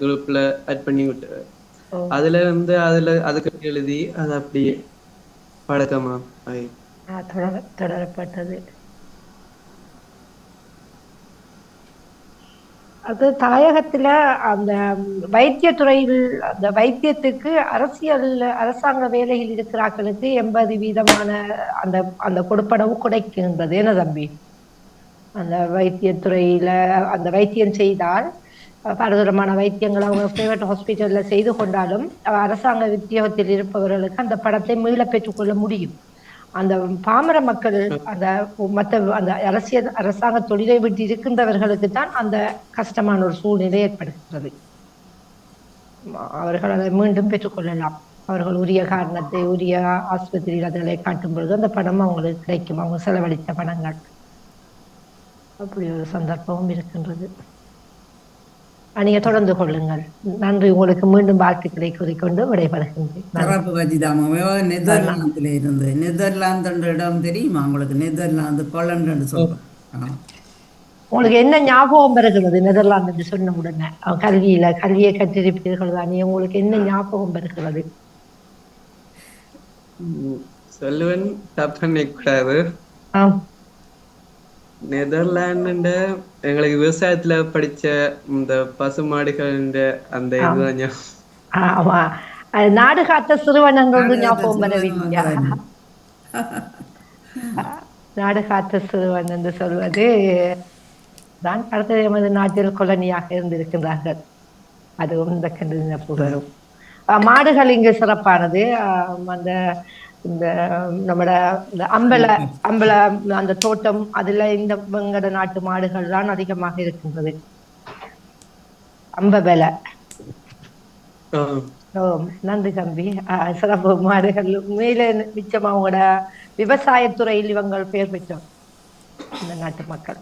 குரூப்ல ஆட் பண்ணி விட்டாரு. அதுல வந்து அதுக்கு எழுதி அது அப்படியே பழக்கமா தொடரப்பட்டது. அது தாயகத்துல அந்த வைத்தியத்துறையில், அந்த வைத்தியத்துக்கு அரசாங்க வேலையில் இருக்கிறார்களுக்கு 80% அந்த அந்த கொடுப்பனவு கிடைக்கின்றது. என்ன தம்பி, அந்த வைத்தியத்துறையில அந்த வைத்தியம் செய்தால் பலதரமான வைத்தியங்கள் அவங்க பிரைவேட் ஹாஸ்பிட்டல்ல செய்து கொண்டாலும் அரசாங்க உத்தியோகத்தில் இருப்பவர்களுக்கு அந்த பணத்தை மீள பெற்றுக்கொள்ள முடியும். அந்த பாமர மக்கள், அந்த மற்ற அந்த அரசாங்க தொழிலை விட்டு இருக்கின்றவர்களுக்கு தான் அந்த கஷ்டமான ஒரு சூழ்நிலை ஏற்படுகிறது. அவர்கள் அதை மீண்டும் பெற்றுக்கொள்ளலாம். அவர்கள் உரிய காரணத்தை, உரிய ஆஸ்பத்திரியில் அதனை காட்டும் பொழுது அந்த பணம் அவங்களுக்கு கிடைக்கும், அவங்க செலவழித்த பணங்கள். அப்படி ஒரு சந்தர்ப்பமும் இருக்கின்றது. நீங்க தொடர்ந்து கொள்ளுங்கள். நன்றி. உங்களுக்கு மீண்டும் வாழ்த்துக்களை கூறிக்கொண்டு விடைபெறுகின்றேன். நெதர்லாந்துல இருந்து, நெதர்லாந்து இடம் தெரியுமா உங்களுக்கு? நெதர்லாந்து, போலந்து சொல்றோம். உங்களுக்கு என்ன ஞாபகம் வருகிறது நெதர்லாந்து என்று சொன்ன உடனே? கல்வியை கற்றிருப்பீர்கள் தானே, உங்களுக்கு என்ன ஞாபகம் வருகிறது? சொல்லுவேன், தப்பு நினைக்கூடாது. நெதர்லாண்டு எங்களுக்கு விவசாயத்துல படிச்ச இந்த பசுமாடுகள் அந்த இதுதான். ஆமா, நாடு காத்த சிறுவன் என்று ஞாபகம் வரவில்லையா? நாடு காத்த சிறுவன் என்று சொல்வது தான். அடுத்தது எமது நாட்டில் கொலனியாக இருந்திருக்கின்றார்கள், அதுவும் இந்த கண்டு வரும். மாடுகள் இங்கு சிறப்பானது. அந்த இந்த நம்மட இந்த அம்பல அந்த தோட்டம், அதுல இந்த வெங்கட நாட்டு மாடுகள் தான் அதிகமாக இருக்கின்றது. அம்பபல. நன்றி தம்பி. சிறப்பு. மாடுகள் உண்மையில மிச்சம் அவங்களோட விவசாயத்துறையில் இவங்கள் பெயர் பெற்றோம் இந்த நாட்டு மக்கள்.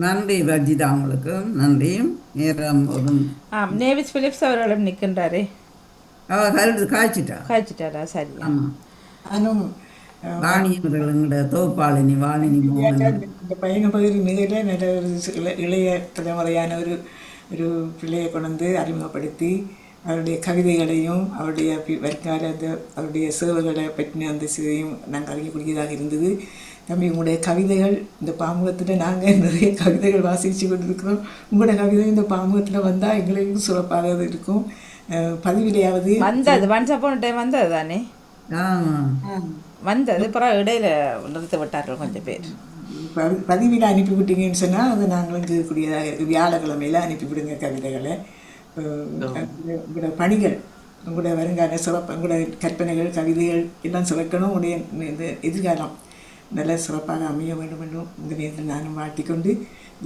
நன்றி ரஜிதா, உங்களுக்கு நன்றியும் நேரம். நேவிஸ் பிலிப்ஸ் அவர்களும் நிற்கின்றாரே. காய்ச்சிட்டா. காய்ச்சிட்டாரா? சரியா. ஆமாம். நானும் வாணியவர்களோட தோப்பாளினி வாணினி மோகன். இந்த பையனை பகுதி மிகையில் நல்ல ஒரு இளைய தலைமுறையான ஒரு பிள்ளையை கொண்டு அறிமுகப்படுத்தி அவருடைய கவிதைகளையும் அவருடைய வருங்கால அவருடைய சேவைகளை பற்றின அந்த இதையும் நாங்கள் அறியக்கூடியதாக இருந்தது. தம்பி, உங்களுடைய கவிதைகள் இந்த பாமுகத்தில் நாங்கள் நிறைய கவிதைகள் வாசித்து கொண்டிருக்கிறோம். உங்களோட கவிதை இந்த பாமுகத்தில் வந்தால் எங்களுக்கு சிறப்பாக இருக்கும். பதிவிலையாவது வந்தது ஒன்ஸ் அப்பான் டைம் வந்தது தானே, வந்தது. அப்புறம் இடையில நிறுத்த விட்டார்கள் கொஞ்சம் பேர். பதிவில் அனுப்பிவிட்டீங்கன்னு சொன்னால் அதை நாங்களும் கேட்கக்கூடியதாக இருக்குது. வியாழக்கிழமையில் அனுப்பிவிடுங்க கவிதைகளை. உங்களோட பணிகள், உங்களோட வருங்கால சிறப்பு, உங்களோட கற்பனைகள், கவிதைகள் எல்லாம் சிறக்கணும். உடைய இந்த எதிர்காலம் நல்ல சிறப்பாக அமைய வேண்டும் என்றும் இந்த நேரத்தில் நானும் வாழ்த்திக்கொண்டு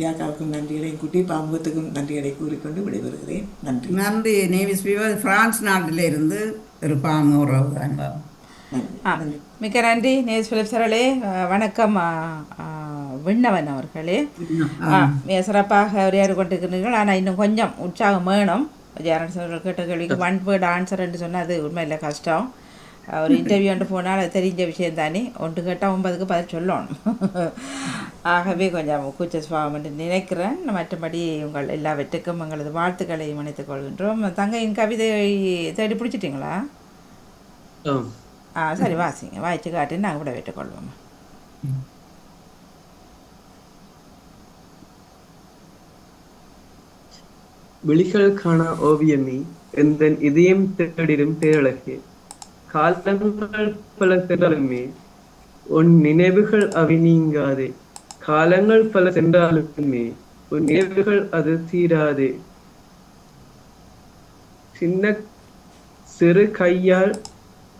ஜாக்காவுக்கும் நன்றிகளையும் கூட்டி பாமுகத்துக்கும் நன்றிகளை கூறிக்கொண்டு விடைபெறுகிறேன். நன்றி. நன்றி. நேவிஸ் பீவர் பிரான்ஸ் நாட்டில் இருந்து ஒரு பாமு உறவு தான். மிக்க நன்றி நேஸ் பிலிப் சரளே. வணக்கம் விண்ணவன் அவர்களே. மிக சிறப்பாக உரையாடி கொண்டிருக்கிறீர்கள். ஆனால் இன்னும் கொஞ்சம் உற்சாகம் வேணும். ஜெயராஜன் கேட்ட கேள்விக்கு ஒன் வேர்ட் ஆன்சர் என்று சொன்னால் அது உண்மையில் கஷ்டம். ஒரு இன்டர்வியூ ஒன்று போனால் அது தெரிஞ்ச விஷயம் தானே, ஒன்று கேட்டால் 9க்கு பதில் சொல்லணும். ஆகவே கொஞ்சம் கூச்ச சுவாபம் என்று நினைக்கிறேன். மற்றபடி உங்கள் எல்லாவற்றுக்கும் எங்களது வாழ்த்துக்களை இணைத்துக் கொள்கின்றோம். தங்கையின் கவிதை தேடி பிடிச்சிட்டிங்களா? சரி, வாசிங்க. வாய்ச்சி காட்டி நாங்கள் கூட விட்டுக்கொள்வோம். விழிகள் காண ஓவியமே, எந்தன் இதயம் தேடிடும் பேரழகே, காலங்கள் பல சென்றாலுமே உன் நினைவுகள் அவை நீங்காதே, காலங்கள் பல சென்றாலுமே உன் நினைவுகள் அது தீராதே, சின்ன சிறு கையால்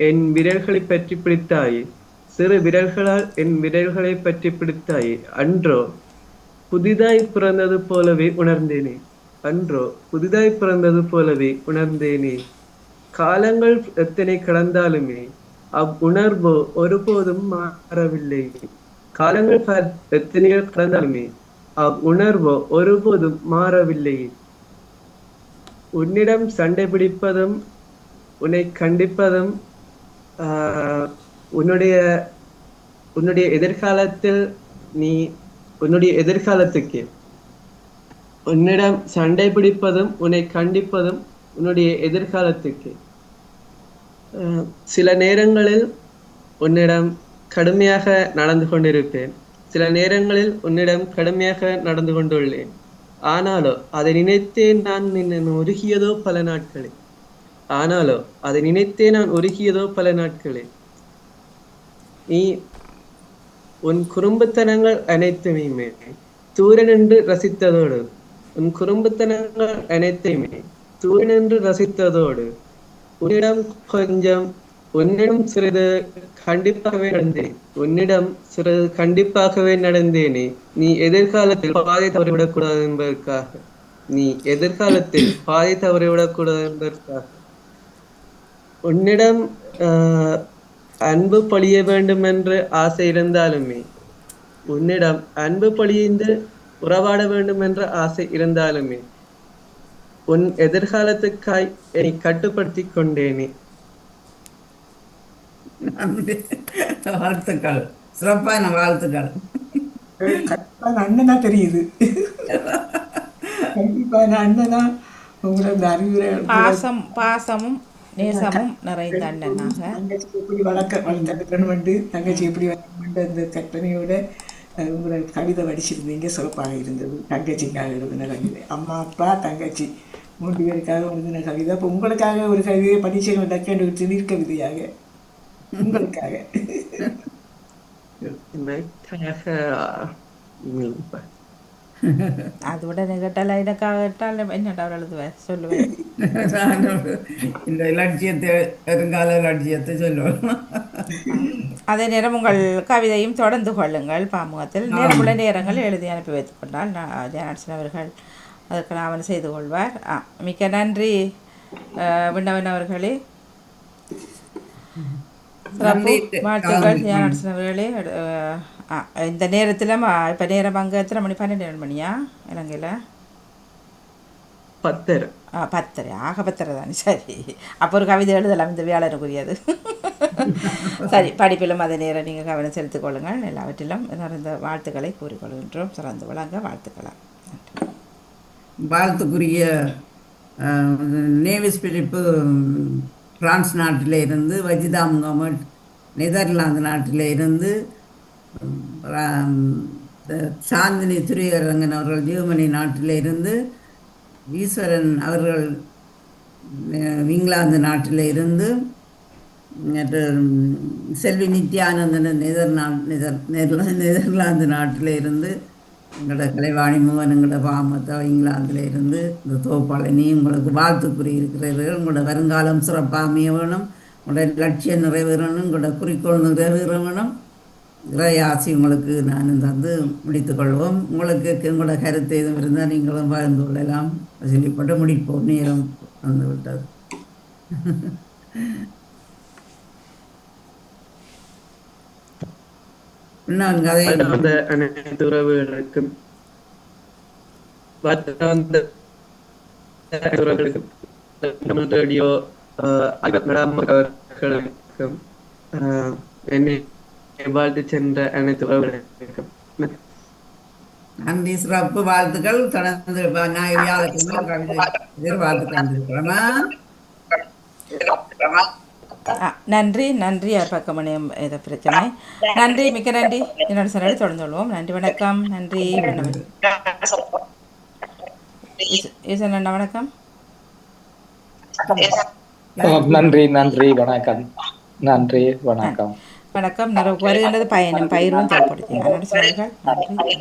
என் விரல்களை பற்றி பிடித்தாயே, சிறு விரல்களால் என் விரல்களை பற்றி பிடித்தாயே, அன்றோ புதிதாய் பிறந்தது போலவே உணர்ந்தேனே, அன்றோ புதிதாய் பிறந்தது போலவே உணர்ந்தேனே, காலங்கள் எத்தனை கடந்தாலுமே அவ்வுணர்வோ ஒருபோதும் மாறவில்லை, காலங்கள் எத்தனையோ கடந்தாலுமே அவ்வுணர்வோ ஒருபோதும் மாறவில்லை, உன்னிடம் சண்டை பிடிப்பதும் உன்னை கண்டிப்பதும் உன்னுடைய எதிர்காலத்தில் உன்னுடைய எதிர்காலத்துக்கு உன்னிடம் சண்டை பிடிப்பதும் உன்னை கண்டிப்பதும் உன்னுடைய எதிர்காலத்துக்கு, சில நேரங்களில் உன்னிடம் கடுமையாக நடந்து கொண்டிருப்பேன், சில நேரங்களில் உன்னிடம் கடுமையாக நடந்து கொண்டுள்ளேன், ஆனாலோ அதை நினைத்தே நான் உருகியதோ பல நாட்களே, ஆனாலோ அதை நினைத்தே நான் உருகியதோ பல நாட்களே, நீ உன் குறும்புத்தனங்கள் அனைத்துமே தூர நின்று ரசித்ததோடு, உன் குறும்புத்தனங்கள் அனைத்தையுமே தூர நின்று ரசித்ததோடு உன்னிடம் சிறிது கண்டிப்பாகவே நடந்தேனே, நீ எதிர்காலத்தில் பாதை தவறிவிடக்கூடாது என்பதற்காக, நீ எதிர்காலத்தில் பாதை தவறிவிடக்கூடாது என்பதற்காக உன்னிடம் அன்பு பொழிய வேண்டும் என்று ஆசை இருந்தாலுமே, உன்னிடம் அன்பு பொழிந்து உறவாட வேண்டும் என்ற ஆசை இருந்தாலுமே உன் எதிர்காலத்துக்காய் என்னை கட்டுப்படுத்தி கொண்டேனே. வாழ்த்துக்கள், சிறப்பான வாழ்த்துக்கள். அண்ணனா தெரியுது, கண்டிப்பான அண்ணனா. உங்களோட அறிவுரை, பாசமும் நேசமும் நிறைந்த அண்ணனாக தங்கச்சி எப்படி வளர்த்தெடுக்கணும், தங்கச்சி எப்படி வளர்க்கணும், அந்த கற்பனையோட உங்களோட கவிதை வடிச்சிருந்தீங்க, சிறப்பாக இருந்தது. தங்கச்சிக்காக எழுதின கவிதை, அம்மா அப்பா தங்கச்சி 3 பேருக்காக எழுதின கவிதை. அப்போ உங்களுக்காக ஒரு கவிதையை படிச்சு டக்கண்டு வச்சு நீர்க்கவிதையாக உங்களுக்காக. அது உடனே கேட்டால எனக்காக கேட்டால் என்னடா எழுதுவேன் சொல்லுவேன். இந்த இலட்சியத்தை, வருங்கால இலட்சியத்தை சொல்லுவேன். அதே நேரம் உங்கள் கவிதையும் தொடர்ந்து கொள்ளுங்கள். பாமுகத்தில் நேரமுள்ள நேரங்கள் எழுதி அனுப்பி வைத்துக் கொண்டால் ஜெயநாதன் அவர்கள் அதற்கு நான் செய்து கொள்வார். மிக்க நன்றி விண்ணவன் அவர்களே. வாழ்த்துக்கள் ஜெயநாதன் அவர்களே. இந்த நேரத்தில் இப்போ நேரம் அங்கே எத்தனை மணி? 12 மணியா இலங்கையில்? 10. 10:30 ஆக 10:30 தானே, சரி. அப்போ ஒரு கவிதை எழுதலாம் இந்த வியாழனுக்குரியது. சரி, படிப்பிலும் அதே நேரம் நீங்கள் கவனம் செலுத்திக் கொள்ளுங்கள். எல்லாவற்றிலும் நிறைந்த வாழ்த்துக்களை கூறிக்கொள்கின்றோம். சிறந்து விளங்க வாழ்த்துக்கலாம். வாழ்த்துக்குரிய நேவிஸ் பிலிப்பு பிரான்ஸ் நாட்டில் இருந்து, வஜிதா முகமட் நெதர்லாந்து நாட்டில் இருந்து, சாந்தினி துரியரங்கன் அவர்கள் ஜெர்மனி நாட்டில் இருந்து, ஈஸ்வரன் அவர்கள் இங்கிலாந்து நாட்டில் இருந்து, செல்வி நித்யானந்தன் நெதர்லாந்து நாட்டில் இருந்து, எங்களோட கலைவாணி மூவன் எங்களோட பாமத்தா இங்கிலாந்தில் இருந்து, இந்த தோப்பாளனி உங்களுக்கு வாழ்த்துக்குறி இருக்கிறீர்கள். உங்களோட வருங்காலம் சிறப்பாக அமைய வேணும், உங்களோட லட்சியம் நிறைவேறணும், உங்களோட குறிக்கோள் நிறைவேற வேணும். இறையாசி உங்களுக்கு நான் தந்து முடித்துக்கொள்வோம். உங்களுக்கு உங்களோட கருத்து எதுவும் இருந்தால் நீங்களும் பகிர்ந்து கொள்ளலாம். சொல்லிப்பட்டு முடிப்போம், நேரம் வந்து விட்டது. இன்னும் கதை அனைத்து உறவுகளுக்கும் ரேடியோ அவர்களுக்கும் என்னை வாழ்த்து சென்ற அனைத்து உறவுகளுக்கும் நன்றி. சிறப்பு வாழ்த்துக்கள். தொடர்ந்து எதிர்பார்த்து கொண்டிருக்கிறோமா? நன்றி நன்றி. பக்கமணியம் ஏதோ பிரச்சனை. நன்றி, மிக்க நன்றி. என்னோட சொன்னதை தொடர்ந்து கொள்வோம். நன்றி, வணக்கம். நன்றி, ஈசன் வணக்கம். நன்றி நன்றி வணக்கம். நன்றி வணக்கம். வணக்கம். வருகின்றது பயணம் பயிரும் தேவைப்படுத்தி. நன்றி.